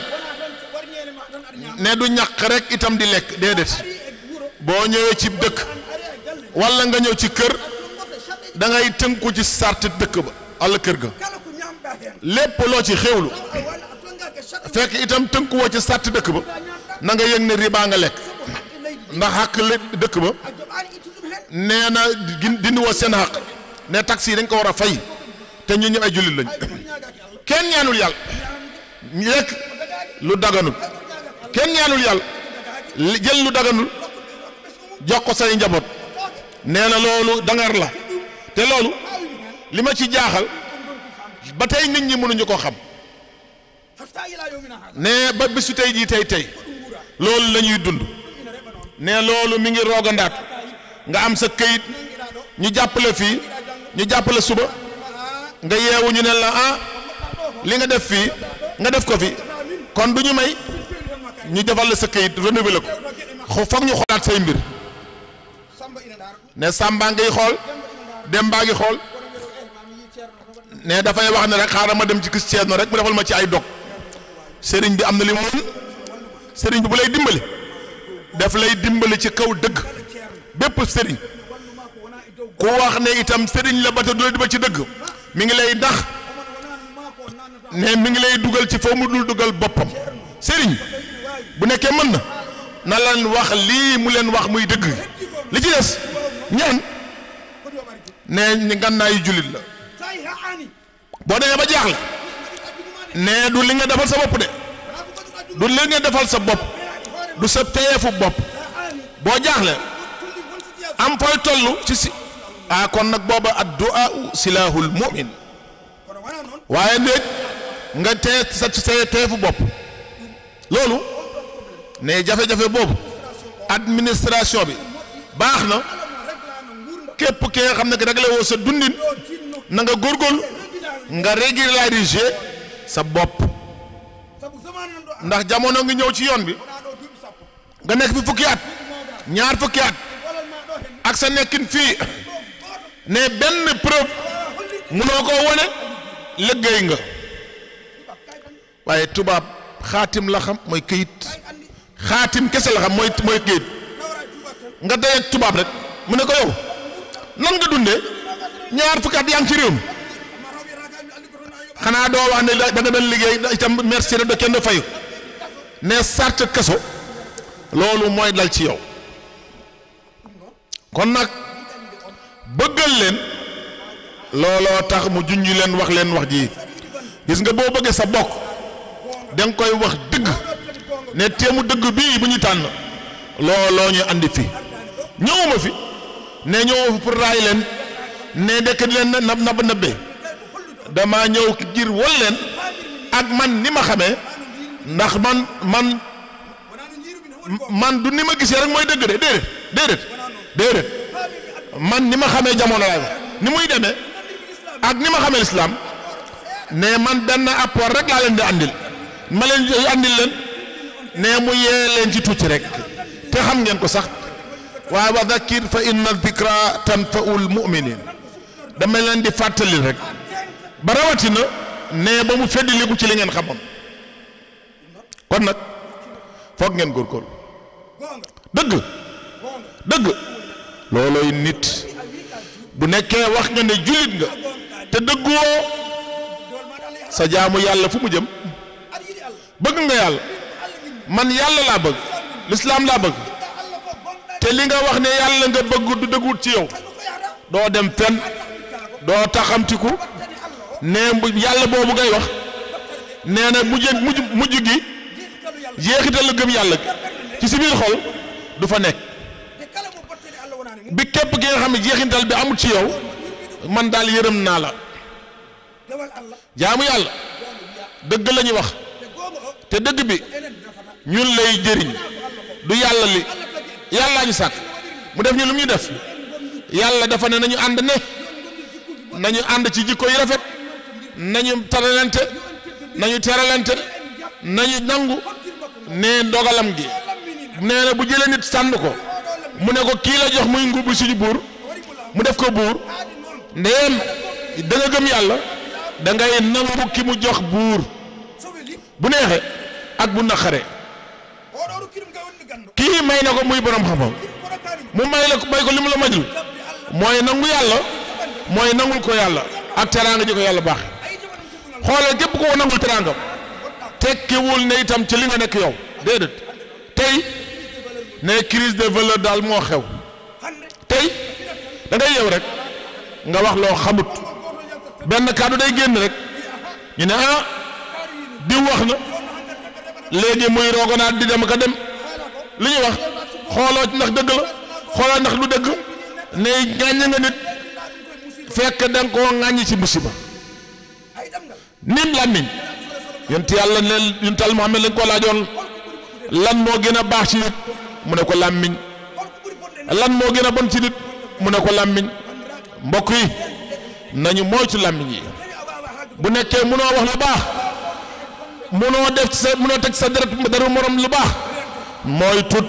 ne du ñàkk rek itam di lekk déedéet boo ñëwee ci dëkk walla nga ñëw ci kër da ngay tënku ci sart dëkk ba walla kër ga lépp loo ci xewlu fekk itam tënkuwoo ci sart dëkk ba na nga yëg ne riba nga lekk ndax xàq dëkk ba nee na dindi woo seen xàq ne taxi yi dañ ko war a fay te ñu ñëw ay jullit lañ kenn ñaanul yàlla lekk lu daganul kenn ñaanul yàlla jël lu daganul jox ko say njaboot nee na loolu dangar la te loolu li ma ci jaaxal ba tey nit ñi mënuñu ko xam ne ba bisu tey jii tey loolu la ñuy dund ne loolu mi ngi roogandaat nga am sa këyit ñu jàppale fii ñu jàppale suba nga yeewu ñu ne la ah li nga def fii nga def ko fi kon du ñu may ñu defal la sa këyit renouveler ko foog ñu xoolaat say mbir ne Samba ngay xool Demba ngi xool ne dafay wax ne rek xaaral ma dem ci kis Ceerno rek mu defal ma ci ay dog sëriñ bi am na li mu mën sëriñ bi bu lay dimbali daf lay dimbali ci kaw dëgg bépp sëriñ ku wax ne itam sëriñ la ba te du la ba ci dëgg mi ngi lay dax ne mi ngi lay dugal ci foo mu dul dugal boppam sëriñ bu nekkee mën na leen wax lii mu leen wax muy dëgg li ci des ñaan ne ngannaayu jullit la boo demee ba jaaxle ne du li nga defal sa bopp de du li nga defal sa bopp du sa teyeefu bopp boo jaaxle am fooy toll ci si kon nag booba addu'a silahul mu'min waaye léegi nga tee sa teyeefu bopp loolu ne jafe-jafe boobu administration bi baax na képp ki nga xam ne réglé woo sa dundin na nga góorgóorlu nga régulariser sa bopp ndax jamono ngi ñëw ci yoon bi nga nekk fi fukki at ñaar fukki at ak sa nekkin fii ne benn preuve mënoo koo wone liggéey nga waaye tubaab xaatim la xam mooy këyit xaatim kese la xam mooy këyit nga dayeeg tubaab rek mu ne ko yow nan nga dundee ñaar fukki at yaa ngi ci réew mi xanaa doo wax ne da nga doon liggéey itam merci da kenn du fayu ne sart kaso loolu mooy dal ci yow kon nag bëggal leen looloo tax mu junj leen wax ji gis nga boo bëggee sa bokk da nga koy wax dëgg ne teemu dëgg bii bu ñu tànn looloo ñu andi fi ñëwuma fi ne ñëwuma fi pour raay leen ne dekk leen nab nabbee dama ñëw ngir wol leen ak man ni ma xamee ndax man du ni ma gisee rek mooy dëgg de déedéet man ni ma xamee jamono laay wax ni muy demee ak ni ma xamee lislaam ne man benn apport rek laa leen di andil ma leen andil leen ne mu yee leen ci tuuti rek te xam ngeen ko sax waaye wa dhakkir fa inna dhikra tanfa'ul mu'minin dama leen di fàttali rek ba rawatina ne ba mu feddiliku ci li ngeen xamoon kon nag foog ngeen góorgóorlu dëgg loolooy nit bu nekkee wax nga ne jullit nga te dëggoo sa jaamu yàlla fu mu jëm bëgg nga yàlla man yàlla laa bëgg lislaam laa bëgg te li nga wax ne yàlla nga bëgg du dëggut ci yow doo dem fenn doo taxamtiku ne yàlla boobu ngay wax nee na mujj gi jeexital la gëm yàlla ci si biir xol du fa nekk bi képp ki nga xam ne jeexintal bi amul ci yow man daal yërëm naa la jaamu yàlla dëgg la ñuy wax te dëgg bi ñun lay jëriñ du yàlla li yàllaa ñu sàkk mu def ñu lu ñu def yàlla dafa ne nañu ànd nañu ànd ci jikko yi rafet nañu taralante nañu teralante nañu nangu ne dogalam gi nee na bu jëlee nit sànn ko mu ne ko kii la jox muy ngubu suñu buur mu def ko buur ndéem da nga gëm yàlla da ngay nangu ki mu jox buur bu neexee ak bu naqaree kii may na ko muy borom xam-xam mu may ko li mu la majul mooy nangu yàlla mooy nangul ko yàlla ak teraanga ji ko yàlla baax xoolal képp ko nangul teraangam tekkiwul ne itam ci li nga nekk yow déedéet tey ne crise de valeur daal moo xew tey da ngay yow rek nga wax loo xamut benn kàddu day génn rek ñu ne diw wax na léegi muy roogonaat di dem ka dem li ñuy wax xooloo ndax dëgg la xooloo ndax lu dëgg ne ŋàññ nga nit fekk da nga koo ŋàññi ci musiba nim làmmiñ yonent yàlla ne yonental Muhammad lañ ko laajoon lan moo gën a baax ci nit mu ne ko làmmiñ lan moo gën a bon ci nit mu ne ko làmmiñ mbokk yi nañu moytu làmmiñ yi bu nekkee munoo wax lu baax munoo def ci sa munoo teg sa deru morom lu baax mooy tut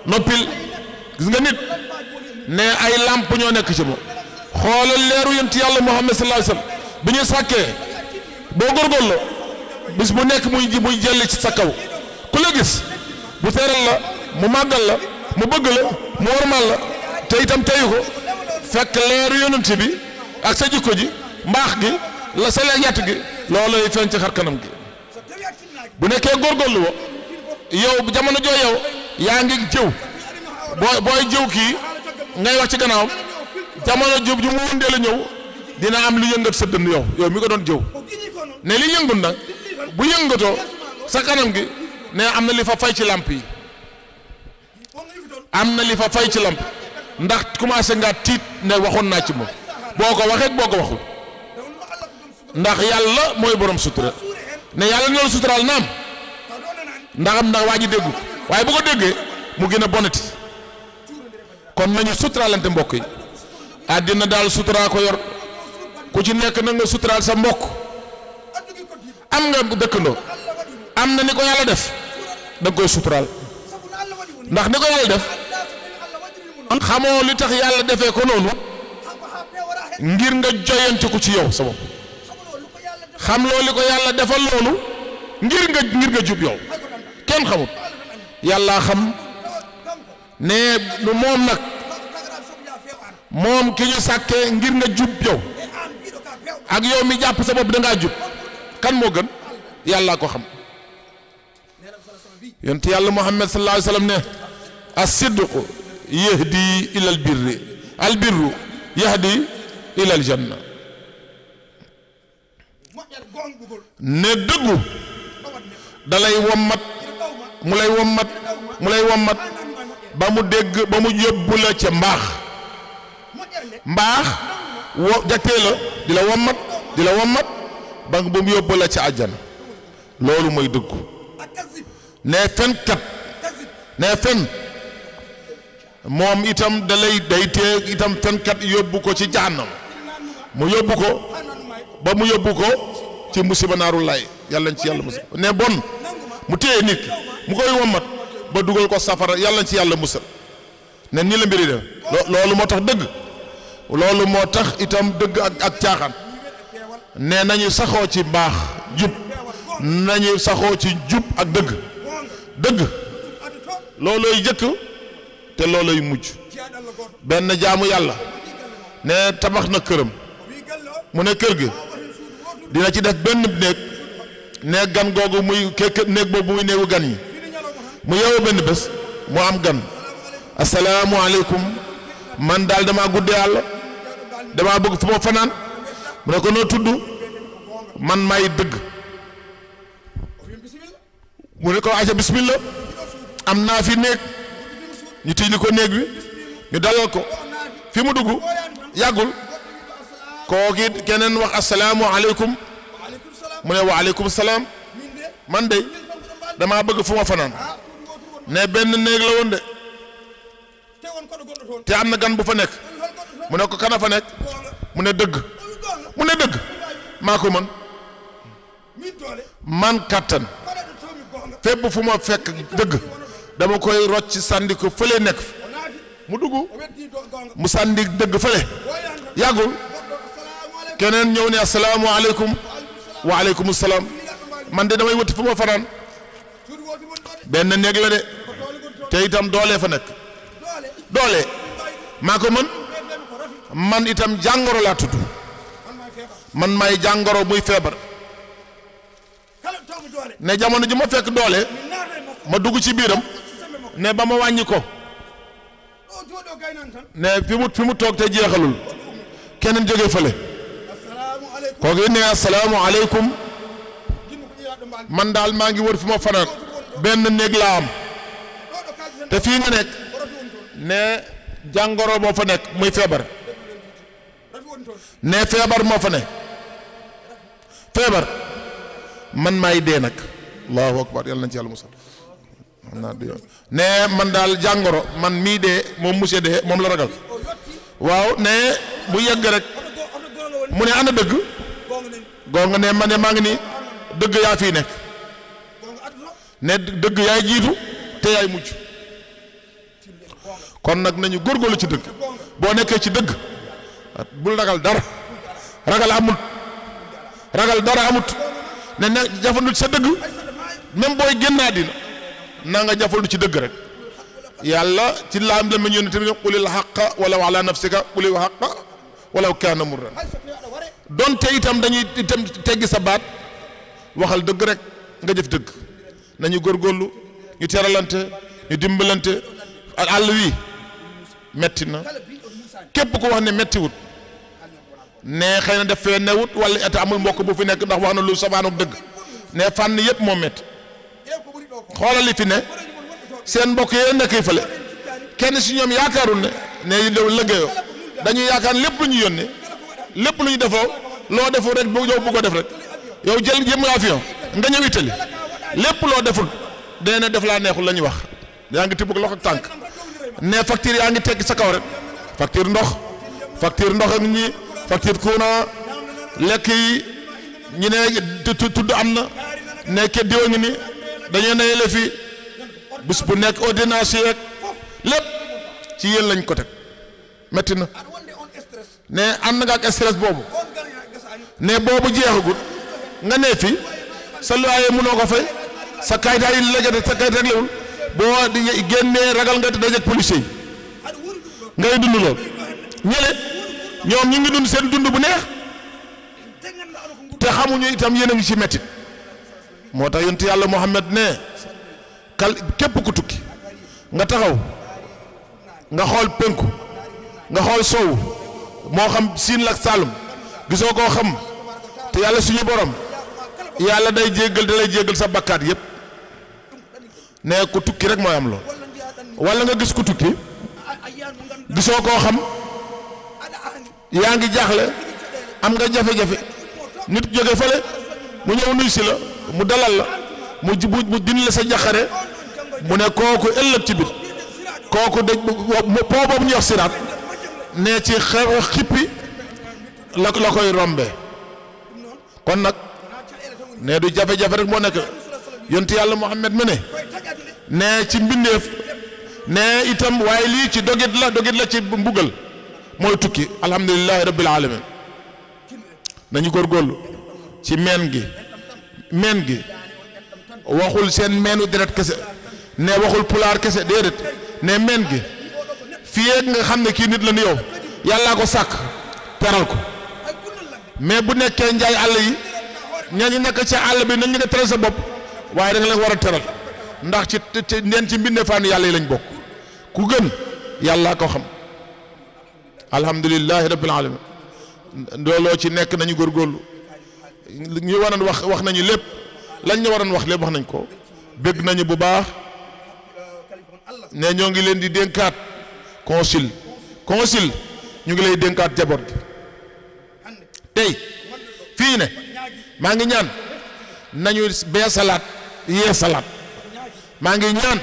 noppil gis nga nit ne ay làmp ñoo nekk ci moom xoolal leeru yonent yàlla Muhammad sallallahu alayhi wasallam bi ñu sàkkee boo góorgóorloo bis bu nekk muy jël ci sa kaw ku la gis bu teral la mu màggal la mu bëgg la mu wormal la te itam teyu ko fekk leeru yonent bi ak sa jikko ji mbaax gi la sa yatt gi loolay feeñ ci xar kanam gi bu nekkee góorgóorlu wo yow jamono joo yow yaa ngi jëw booy jëw kii ngay wax ci gannaawam jamono jub ju mu wundee la ñëw dina am lu yëngat sa dënn yow mi ko doon jëw ne li yëngut nag bu yëngatoo sa kanam gi ne am na li fa fay ci làmp yi am na li fa fay ci làmp ndax commencé nga tiit ne waxoon naa ci moom boo ko waxee boo ko waxul ndax yàlla mooy borom sutura ne yàlla ñoo suturaal naam ndax waa ji déggu waaye bu ko déggee mu gën a bonati kon nañu suturaalante mbokk yi àddina daal suturaa ko yor ku ci nekk na nga suturaal sa mbokk am nga dëkkandoo am na ni ko yàlla def da nga koy suturaal ndax ni ko yàlla def xamoo li tax yàlla defee ko noonu ngir nga joyanti ko ci yow sa bopp xam loo li ko yàlla defal loolu ngir nga jub yow kenn xamut yàlla xam ne moom nag moom ki ñu sàkkee ngir nga jub yow ak yow mi jàpp sa bopp da ngaa jub kan moo gën yàlla ko xam yonent yàlla Muhammad sallallahu alayhi wa sallam ne as-sidqu yahdi ila al-birri al-birru yahdi ila al-janna ne dëggu dalay wommat mu lay wommat ba mu dégg ba mu yóbbu la ca mbaax jàkkee la di la wommat ba mu yóbbu la ca àjjana loolu mooy dëggu ne fenkat ne fen moom itam day tee itam fenkat yóbbu ko ci jahannam mu yóbbu ko ci musiba naaru laay yàlla ci yàlla musiba ne bon mu téye nit mu koy wommat ba dugal ko safara yàlla ci yàlla musal ne nii la mbiri dem loolu moo tax dëgg loolu moo tax itam dëgg ak caaxaan ne nañu saxoo ci mbaax jub nañu saxoo ci jub ak dëgg loolooy jëkk te loolooy mujj benn jaamu yàlla ne tabax na këram mu ne kër gi dina ci def benn néeg gan googu muy néeg boobu muy néegu gan yi mu yeewu benn bés mu am gan asalaamualeykum man daal damaa guddee yàlla damaa bëgg fu ma fanaan mu ne ko noo tudd man may dëgg mu ne ko aca bismillah am naa fi néeg ñu tijji ko néeg bi ñu dalal ko fi mu dugg yàggul kooki keneen wax asalaamualeykum mu ne wa aleykum salaam man de damaa bëgg fu ma fanaan ne benn néeg la woon de te am na gan bu fa nekk mu ne ko kana fa nekk mu ne dëgg maa ko mën man kàttan fépp fu ma fekk dëgg dama koy rocc sànni ko fële nekk mu dugg mu sànni dëgg fële yàggul keneen ñëw ne asalaamualeykum wa aleykum salaam man de damay wuti fu ma fanaan benn néeg la de te itam doole fa nekk doole maa ko mën man itam jàngoro laa tudd man may jàngoro muy feebar ne jamono ji ma fekk doole ma dugg ci biiram ne ba ma wàññi ko ne fi mu toog te jeexalul keneen jógee fële kooku ne asalaamualeykum man daal maa ngi wër fi ma fanaan benn néeg laa am te fii nga nekk ne jàngoro moo fa nekk muy feebar ne feebar moo fa ne feebar man maay dee nag allahu akbar yàlla nañ ci yàlla musal ne man daal jàngoro man mii dee moom monsieur dee moom la ragal waaw ne bu yegg rek mu ne ana dëgg gonga ne man ne maa ngi nii dëgg yaa fii nekk ne dëgg yaay jiitu te yaay mujj kon nag nañu góorgóorlu ci dëgg boo nekkee ci dëgg bul ragal dara ragal dara amut ne na jafandu ci sa dëgg même booy génn àddina na nga jafandu ci dëgg rek yàlla ci laam la meñ yónni tamit qulil haqqa walaw ala nafsika qulil haqqa walaw kaana murran donte itam dañuy itam teggi sa baat waxal dëgg rek nga jëf dëgg nañu góorgóorlu ñu teralante ñu dimbalante àll wi metti na képp ku wax ne mettiwut ne xëy na def fee newut wala et amul mbokk bu fi nekk ndax wax na lu safaanook dëgg ne fànn yëpp moo metti xoolal li fi ne seen mbokk yee nekk fële kenn si ñoom yaakaarul ne liggéeyoo dañuy yaakaar lépp lu ñu yónnee lépp lu ñu defoo loo deful rek yow bu ko def rek yow jëm avion nga ñëw Italie lépp loo deful dee na def laa neexul la ñuy wax yaa ngi tibb loxo ak tànk ne facture yaa ngi tekki sa kaw rek facture ndox ak ñi facture courant lekk yi ñu ne tudd am na ne diwa ngi ni dañoo nayele fii bés bu nekk ordonnance yeeg lépp ci yéen lañ ko teg metti na ne ànd nga ak stress boobu ne boobu jeexagut nga ne fi sa loyer mënoo ko fay sa kayit ay léegi sa kayit rek lewul boo di génnee ragal nga te dajeeg policier yi ngay dund lool ñële ñoom ñu ngi dund seen dund bu neex te xamuñu itam yéen a ngi ci mettit moo tax yonent yàlla Muhammad ne képp ku tukki nga taxaw nga xool penku nga xool sow moo xam siin lak Saalum gisoo koo xam te yàlla suñu borom yàlla day jéggal da lay jéggal sa bakkaat yépp ne ku tukki rek mooy am lool wala nga gis ku tukki gisoo koo xam yaa ngi jaaxle am nga jafe-jafe nit jóge fële mu ñëw nuy si la mu dalal la mu dindi la sa jaxare mu ne kooku ëllëg ci biir kooku daj po boobu ñuy wax siraat ne ci xippi la koy rombe kon nag ne du jafe-jafe rek moo nekk yonent yàlla Muhammad mu ne ne ci mbindeef ne itam waaye lii ci dogit la ci mbugal mooy tukki alhamdulillahi rabbil alamin nañu góorgóorlu ci meen gi waxul seen meenu deret kese ne waxul pulaar kese déedéet ne meen gi fii ak nga xam ne kii nit la ni yow yàllaa ko sàkk teral ko mais bu nekkee njaay àll yi ñañu nekk ci àll bi nañ nga teral sa bopp waaye da nga leen war a teral ndax ci ndeen ci mbindeefaan yàlla yi lañ bokk ku gën yàllaa ko xam alhamdulillahi rabbil alamin looloo ci nekk nañu góorgóorlu ñu waroon wax nañu lépp lañ ñu waroon wax lépp wax nañ ko bégg nañu bu baax ne ñoo ngi leen di dénkaat consul ñu ngi lay dénkaat jaboot gi tey fii ne maa ngi ñaan nañu bee salaat yee salaat maa ngi ñaan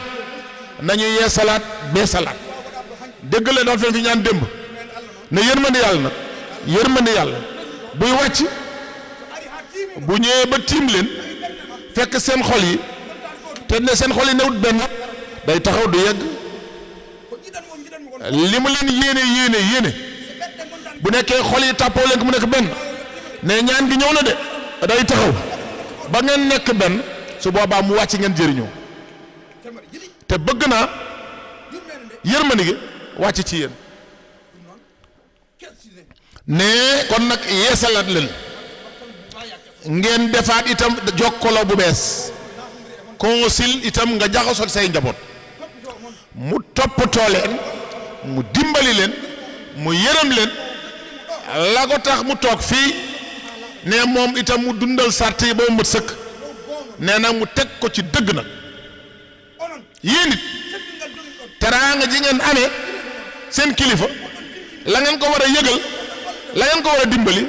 nañu yee salaat bee salaat dëgg la doon fen fi ñaan démb ne yërmande yàlla buy wàcc bu ñëwee ba tiim leen fekk seen xol yi te ne seen xol yi newut benn day taxaw du yegg li mu leen yéene bu nekkee xol yi tàppoo leen ko mu nekk benn ne ñaan gi ñëw na de day taxaw ba ngeen nekk benn su boobaa mu wàcc ngeen jëriñoo te bëgg naa yërmande gi wàcc ci yéen ne kon nag yeesalaat leen ngeen defaat itam jokkaloo bu bees consul itam nga jaxasoo say njaboot mu toppatoo leen mu dimbali leen mu yërëm leen la ko tax mu toog fii ne moom itam mu dundal sart yi ba mu mët sëkk nee na mu teg ko ci dëgg nag yéen it teraanga ji ngeen amee seen kilifa la ngeen ko war a yëgal la ngeen ko war a dimbali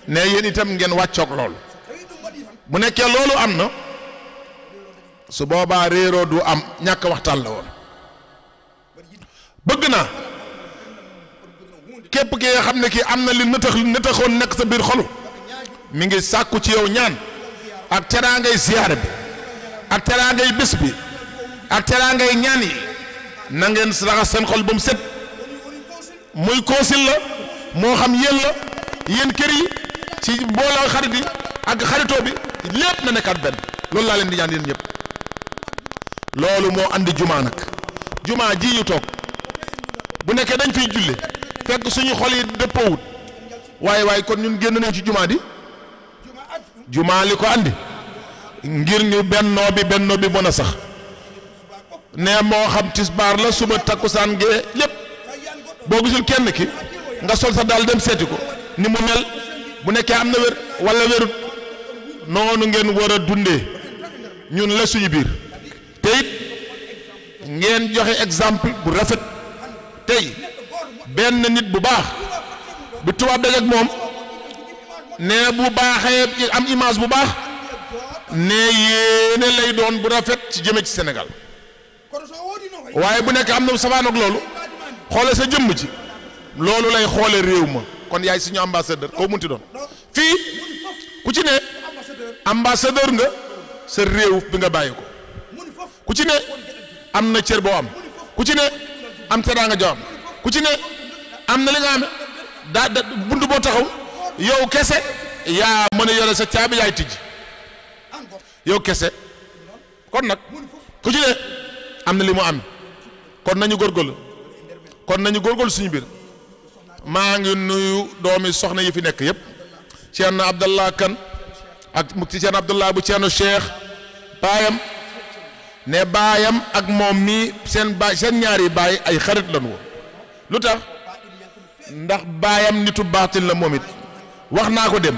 ne yéen itam ngeen wàccoog loolu bu nekkee loolu am na su boobaa réeroo du am ñàkk waxtaan la woon bëgg naa képp ki nga xam ne kii am na li nëtaxoon nekk sa biir xolu mi ngi sàkku ci yow ñaan ak teraangay ziyaare bi ak teraangay bés bi ak teraangay ñaan yi na ngeen raxas seen xol ba mu set muy consul la moo xam yéen la yéen kër yi ci mbooloo xarit yi ak xaritoo bi lépp na nekkaat benn loolu laa leen di ñaan yéen ñëpp loolu moo andi jumaa nag jumaa ji ñu toog bu nekkee dañ fiy julli fekk suñu xol yi dëppoowut waaye kon ñun génn nañ ci jumaa di jumaa li ko andi ngir ñu bennoo bi mën a sax ne moo xam tisbaar la suba takkusaan gee lépp boo gisul kenn ki nga sol sa daal dem seeti ko ni mu mel bu nekkee am na wér wala wérut noonu ngeen war a dundee ñun la suñu biir te it ngeen joxe exemple bu rafet tey benn nit bu baax bu tubaab dajeek moom ne bu baaxee am image bu baax ne yéene lay doon bu rafet ci jëme ci Sénégal waaye bu nekk am na sabaan ak loolu xoole sa jëmm ci loolu lay xoole réew ma kon yaay suñu ambassadeur koo munti doon fii ku ci ne ambassadeur nga sa réew bi nga bàyyi ko ku ci ne am na cër boo am ku ci ne am teraanga joo am ku ci ne am na li nga am daa bunt boo taxaw yow kese yaa mën a yore sa caabi yaay tijji yow kese kon nag ku ci ne am na li mu am kon nañu góorgóorlu suñu biir maa ngi nuyu doomi soxna yi fi nekk yëpp Ceerno Abdallah Kan ak mu Ceerno Abdallah bu Ceerno Cheikh baayam ne baayam ak moom mii seen ñaari baay ay xarit lañu woon lu tax ndax baayam nitu baatin la moom it wax naa ko dem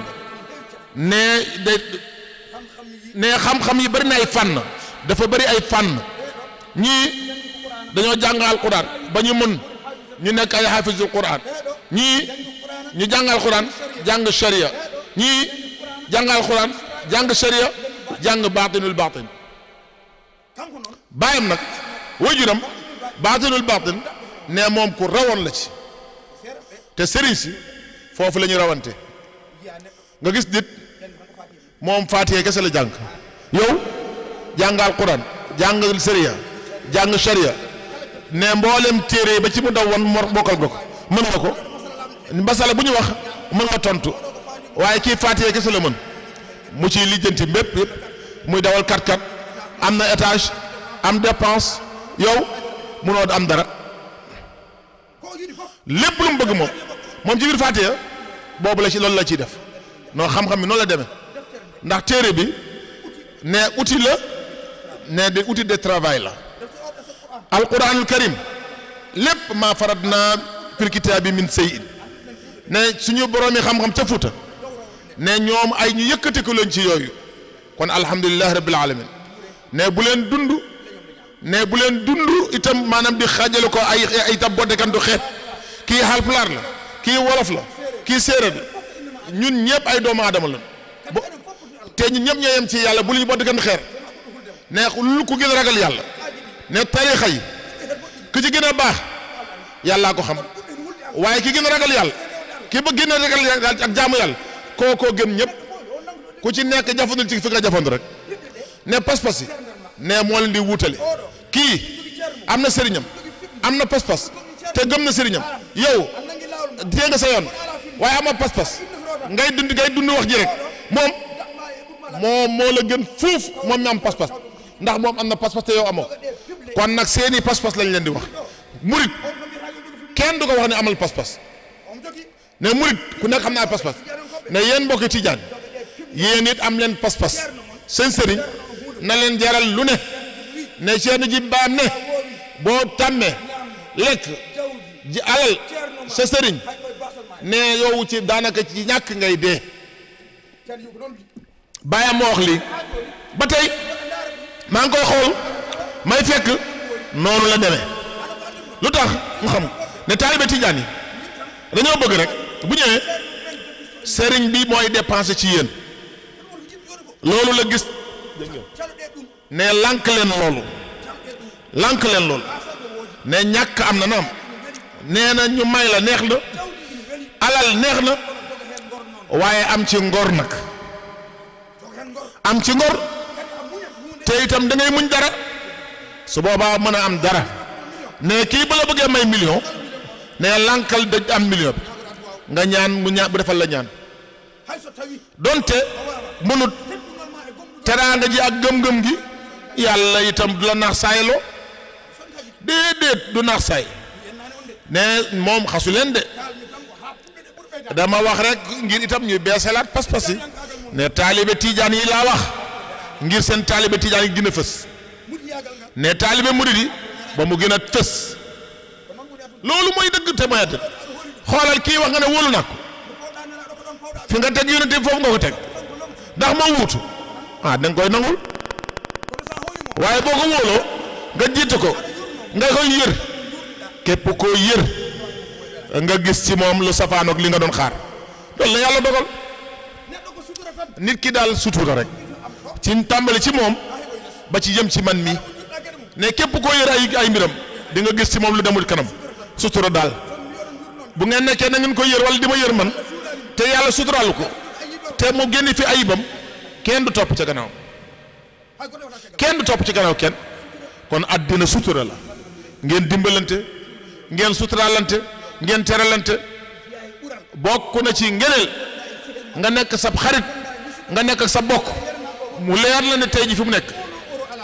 ne xam-xam yi bari na ay fànn dafa bari ay fànn ñii dañoo jàng alquran ba ñu mën ñu nekk ay xaafizul quran ñii ñu jàng alquran jàng sharia ñii jàng alquran jàng sharia jàng baatinul baatin baayam nag wajuram baatinul baatin ne moom ku rawoon la ci te sëriñ si foofu la ñu rawante nga gis nit moom Faatiha kese la jàng yow jàng alquran jàng sëriya jàng sharia ne mboolem téere ba ci mu daw woon bokkal nga ko mën nga ko masala bu ñu wax mën nga tontu waaye kii Faatiha kese la mën mu ciy lijjanti mbépp yëpp muy dawal 4x4 am na étage am dépense yow mënoo am dara lépp lu mu bëgg moom ci biir Faatiha boobu la ci loolu la ciy def non xam-xam bi noonu la demee ndax téere bi ne outil la ne de outil de travail la alquranul karim lépp maa faradna fil kitaabi min shay'in ne suñu boroomi xam-xam ca Fuuta ne ñoom ay ñu yëkkati ko leen ci yooyu kon alhamdulillahi rabbil alamin ne bu leen dund itam maanaam di xaajale ko ay itam boddekantu xeet kii Haalpulaar la kii wolof la kii séeréer la ñun ñëpp ay doomu aadama la te ñun ñëpp ñoo yem ci yàlla bu lu ñu boddekantu xeer ne lu ko gën a ragal yàlla ne tarixa yi ki ci gën a baax yàllaa ko xam waaye ki gën a ragal yàlla ki ba gën a ragal yàlla ak jaamu yàlla kookoo gën ñëpp ku ci nekk jafandul ci fi nga jafandu rek ne pas-pas yi ne moo leen di wuutale kii am na sëriñam am na pas-pas te gëm na sëriñam yow dee nga sa yoon waaye ama pas-pas ngay dund wax ji rek moom moo la gën fuuf moom mi am pas-pas ndax moom am na pas-pas te yow amoo kon nag seeni pas-pas lañ leen di wax murit kenn du ko wax ne amal pas-pas ne murit ku nekk xam naa pas-pas ne yéen mbokki tijaan yéen it am leen pas-pas seen sëriñ na leen jaral lu ne seen ji baam ne boo tàmmee lekk ji alal sa sëriñ ne yow ci daanaka ci ñàkk ngay dee bàyyam moo wax lii ba tey maa ngi koy xool may fekk noonu la demee lu tax mu xam ne taalibe tijaan yi dañoo bëgg rek bu ñëwee sëriñ bi mooy dépensé ci yéen loolu la gis ne lànk leen loolu ne ñàkk am na naam nee na ñu may la neex na alal neex na waaye am ci ngor nag am ci ngor te itam da ngay muñ dara su boobaa mën a am dara ne kii ba la bëggee may million ne lànkal dëj am million bi nga ñaan mu ñaan bu defal la ñaan donte mënut teraanga ji ak gëm-gëm gi yàlla itam du la naax saayaloo déedéet du naax saay ne moom xasu leen de dama wax rek ngir itam ñuy beesalaat pas-pas yi ne taalibe tiijaan yi laa wax ngir seen taalibe tiijaan yi gën a fës ne taalibe murid yi ba mu gën a fës loolu mooy dëgg te mooy dëgg xoolal kii wax nga ne wóolu na ko fi nga teg yonent bi foofu nga ko teg ndax moo wuutu da nga koy nangul waaye boo ko wóoloo nga jiitu ko nga koy yër képp koo yër nga gis ci moom lu safaanoog li nga doon xaar loolu la yàlla dogal nit ki daal sutura rek ci tàmbali ci moom ba ci jëm ci man mi ne képp koo yër ay mbiram di nga gis ci moom lu demul kanam sutura daal bu ngeen nekkee na ngeen koy yër wala di ma yër man te yàlla suturaal ko te mu génn fi ayibam kenn du topp ca gannaaw kenn kon àddina sutura la ngeen dimbalante ngeen suturaalante ngeen teralante bokk na ci ngeneel nga nekk sa xarit nga nekk ak sa bokk mu leer la ne tey ji fi mu nekk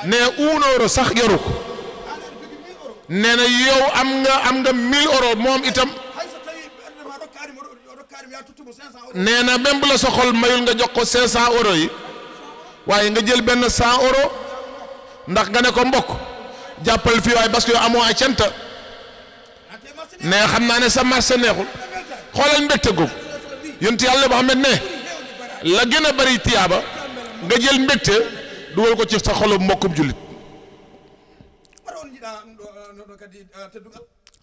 ne €1 sax yoru ko nee na yow am nga 1000 € moom itam nee na même bu la sa xol mayul nga jox ko 500 € yi waaye nga jël benn 100 € ndax nga ne ko mbokk jàppal fii waaye parce que yow amoo ay cant ne xam naa ne sa marché neexul xoolal mbégte googu yonent yàlla boo xam ne la gën a bari tiyaaba nga jël mbégte dugal ko ci sa xolu mbokkum jullit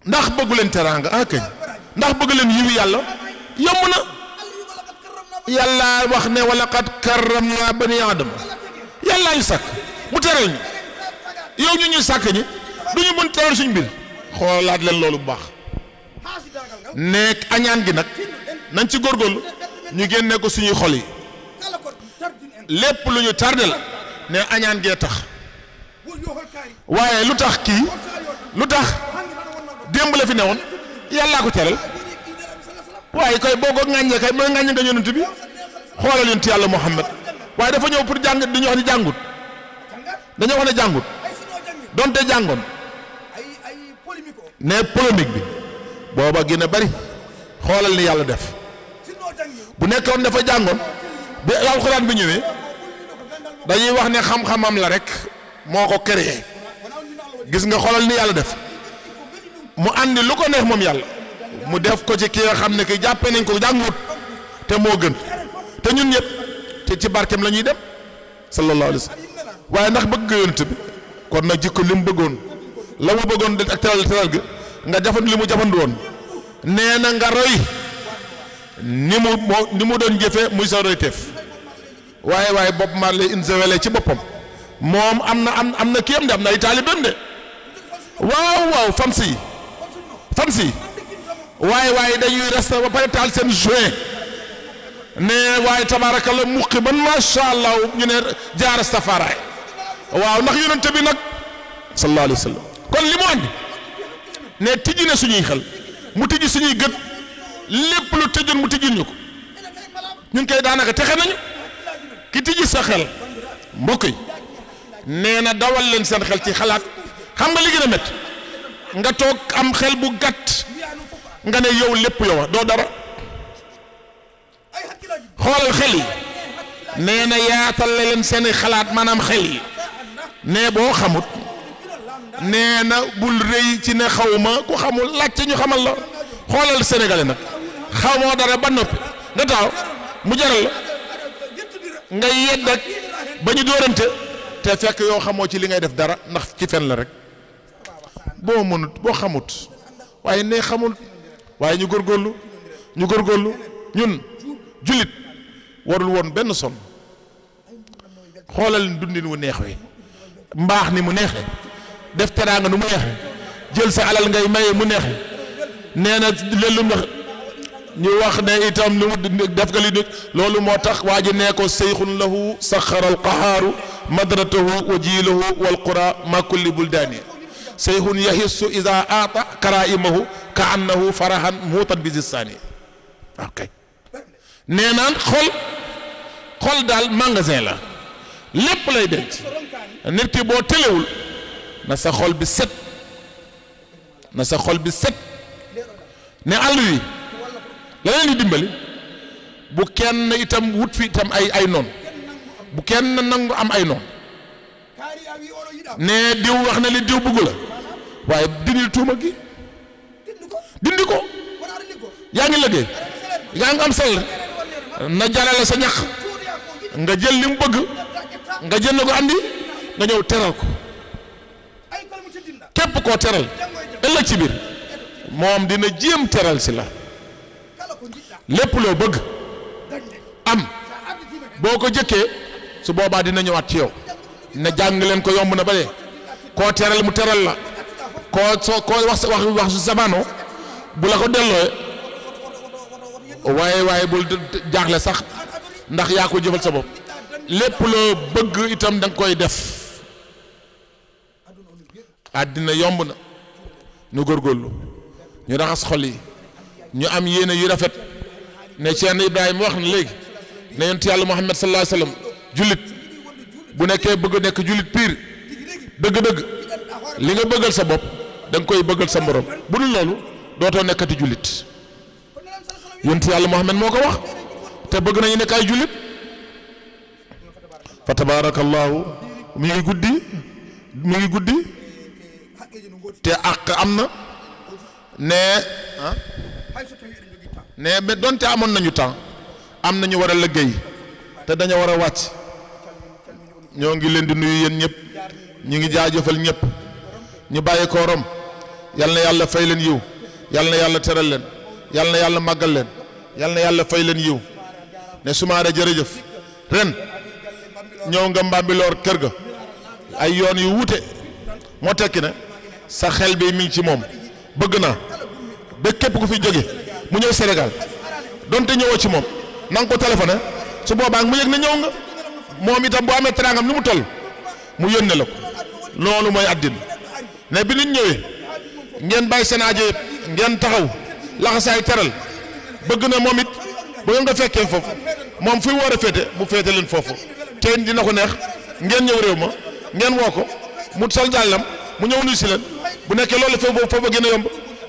ndax bëggu leen teraanga kañ ndax bëgg leen yiwu yàlla yomb na yàlla wax ne wa laqad karramna bani aadama yàllaa ñu sàkk mu teral ñu yow ñu ñuy sàkk ñi du ñu mën teral suñ mbir xoolaat leen loolu bu baax nekk añaan gi nag nañ ci góorgóorlu ñu génne ko suñuy xol yi lépp lu ñu tardé la ne añaan gee tax waaye lu tax kii lu tax démb la fi newoon yàllaa ko teral waaye koy boo ko ŋàññee kay mooy ŋàññ nga yonent bi xoolal yonent yàlla Muhammad waaye dafa ñëw pour jàng di ñu wax ni jàngut dañoo wax ne jàngut donte jàngoon ne polémique bi booba gën a bari xoolal ni yàlla def bu nekkoon dafa jàngoon bi alxuraan bi ñëwee dañuy wax ne xam-xamam la rek moo ko créé gis nga xoolal ni yàlla def mu àndi lu ko neex moom yàlla mu def ko ci ki nga xam ne ki jàppee nañ ko jàngut te moo gën te ñun ñëpp te ci barkeem la ñuy dem sallallahu alayhi wa sallam waaye ndax bëgg nga yonent bi kon nag jikko li mu bëggoon la mu bëggoon de ak teral gi nga jafandu li mu jafandu woon nee na nga roy ni mu doon jëfee muy sa royteef waaye Bob Marley insewele ci boppam moom am na kii am de am na ay taalibeem de waaw fans yi waaye dañuy resté ba pare taal seen juin ne waaye tabaarakalla muqi ban macha allah ñu ne jaara stafaraay waaw ndax yonent bi nag sallallahu alayhi wa sallam kon li mu andi ne tijji na suñuy xel mu tijji suñuy gët lépp lu tëjoon mu tijjil ñu ko ñun koy daanaka texe nañu ki tijji sa xel mbokk yi nee na dawal leen seen xel ci xalaat xam nga li gën a métti nga toog am xel bu gàtt nga ne yow lépp yow doo dara xoolal xel yi nee na yaatal leen seeni xalaat maanaam xel yi nee boo xamut nee na bul rëy ci ne xawma ku xamul laajte ñu xamal la xoolal sénégalais nag xamoo dara ba noppi nga taaw mu jaral la nga yedd ak ba ñu dóorante te fekk yoo xamoo ci li ngay def dara ndax ci fen la rek boo mënut boo xamut waaye ne xamul waaye ñu góorgóorlu ñun jullit warul woon benn son xoolal dundin wu neex wi mbaax ni mu neexee def teraanga nu mu neexee jël sa alal ngay maye mu neexee nee na lelu ndax ñu wax ne itam lu mu def nga li nit loolu moo tax waa ji nee ko seyxun lahu saxara alqahaaru madratahu wa jiilahu walqura ma kulli buldaani seyxun yahissu ida aata karaimahu ka annahu farahan muutan bi zistaani ok nee naan xol daal magasin la lépp lay denc nit ki boo tëlewul na sa xol bi set ne àll wi la leen di dimbali bu kenn itam wut fi itam ay noon bu kenn nangu am ay noon ne diw wax na li diw bëggu la waaye dindil tuuma gi dindi ko yaa ngi liggéey yaa ngi am sell na jarale sa ñax nga jël li mu bëgg nga jënd ko andi nga ñëw teral ko képp koo teral ëllëg ci biir moom dina jéem teral si la lépp loo bëgg am boo ko jëkkee su boobaa dina ñëwaat ci yow ne jàng leen ko yomb na ba dee koo teral mu teral la koo wax su samaano bu la ko delloo waaye bul jaaxle sax ndax yaa ko jëfal sa bopp lépp loo bëgg itam da nga koy def àddina yomb na ñu góorgóorlu ñu raxas xol yi ñu am yéene yu rafet ne Cheikh Ibrahima wax na léegi ne yonent yàlla Muhammad sallallahu alayhi wa sallam jullit bu nekkee bëgg nekk jullit piir dëgg-dëgg li nga bëggal sa bopp da nga koy bëggal sa morom bu dul loolu dootoo nekkati jullit yonent yàlla Muhammad moo ko wax te bëgg nañu nekk ay jullit fa tabarakallahu mi ngi guddi te àq am na ne mais donte amoon nañu temps am nañu war a liggéey te dañu war a wàcc ñoo ngi leen di nuyu yéen ñëpp ñu ngi jaajëfal ñëpp ñu bàyyi ko Rom yal na yàlla fay leen yiw yal na yàlla teral leen yal na yàlla màggal leen yal na yàlla fay leen yiw ne Soumaré jërëjëf ren ñëw nga Mbambilor kër ga ay yoon yu wuute moo tekki ne sa xel bi mi ngi ci moom bëgg naa ba képp ku fi jóge mu ñëw Sénégal donte ñëwoo ci moom na nga ko téléphoné su boobaa mu yëg ne ñëw nga moom itam bu amee teraangam ni mu toll mu yónnee la ko loolu mooy àddina ne bi nit ñëwee ngeen bàyyi seen aajo yëpp ngeen taxaw laxasaay teral bëgg na moom it bu ngeen ko fekkee foofu moom fi war a féete mu féete leen foofu te dina ko neex ngeen ñëw réew ma ngeen woo ko mu sol jàllam mu ñëw nuyu si leen bu nekkee loolu foofu gën a yomb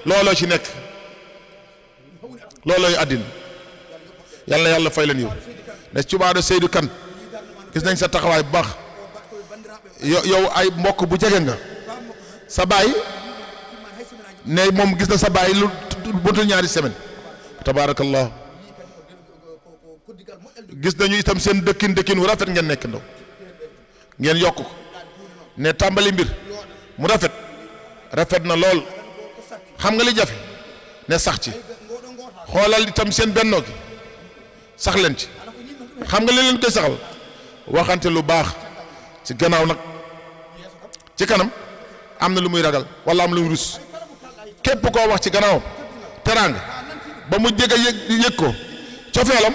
looloo ci nekk loolooy àddina yàlla na yàlla fay leen yow ne Cubaado Seydou Kane gis nañ sa taxawaay bu baax yow ay mbokk bu jege nga sa baay ne moom gis na sa baay lu buntul ñaari semaine tabaarakallah gis nañu itam seen dëkkin wu rafet ngeen nekk ndaw ngeen yokk ko ne tàmbali mbir mu rafet na lool xam nga li jafe ne sax ci xoolal itam seen bennoo gi sax leen ci xam nga li leen koy saxal waxante lu baax ci gannaaw nag ci kanam am na lu muy ragal wala am lu muy rus képp koo wax ci gannaawam teraanga ba mu jege yëg ko cofeelam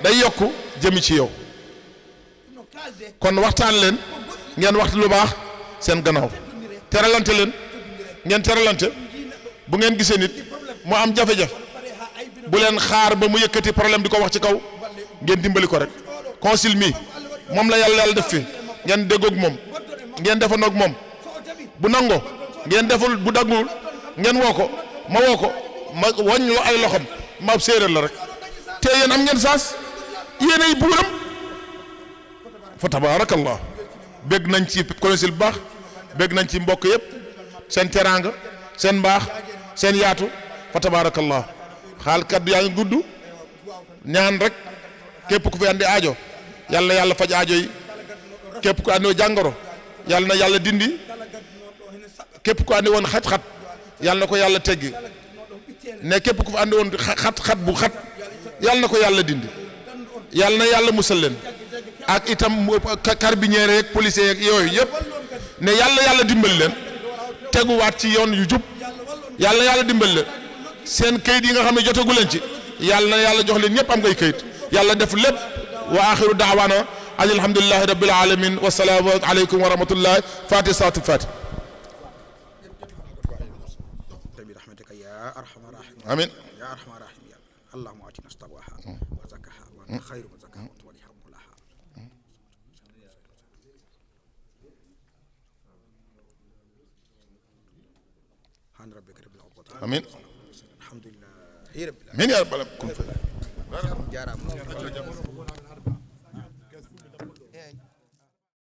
day yokk jëmi ci yow kon waxtaan leen ngeen waxtu lu baax seen gannaaw teralante leen ngeen teralante bu ngeen gisee nit mu am jafe-jafe bu leen xaar ba mu yëkkati problème di ko wax ci kaw ngeen dimbali ko rek consul mi moom la yàlla def fi ngeen déggoog moom ngeen defandoog moom bu nangoo ngeen deful bu daggul ngeen woo ko ma wañ lu ay loxam ma séeréer la rek te yéen am ngeen saas yéen ay buuram fa tabaarakallah bégg nañ ci consul bu baax bégg nañ ci mbokk yëpp seen teraanga seen mbaax seen yaatu fa tabaarakallah xaal kaddu yaa ngi gudd ñaan rek képp ku fi andi aajo yàlla faj aajo yi képp ku andi jàngoro yàlla na yàlla dindi képp ku andi woon xat-xat yàlla na ko yàlla teggi ne képp ku fi andi woon xat-xat bu xat yàlla na ko yàlla dindi yàlla na yàlla musal leen ak itam carabinieri yeeg policier yeeg yooyu yëpp ne yàlla dimbali leen teguwaat ci yoon yu jub yàlla dimbali leen seen kayit yi nga xam ne jotagu leen ci yàlla na yàlla jox leen ñëpp am ngay kayit yàlla def lépp wa axiru daawaana alhamdulillahi rabbil alamin wa salaamu aleykum wa rahmatullahi fatiha salaatu fatiha amin اللهم آتنا تقواها وزكها وأنت خير من زكاها وأنت وليها ومولاها سبحان ربك رب العزة آمين الحمد لله رب العالمين آمين يا رب العالمين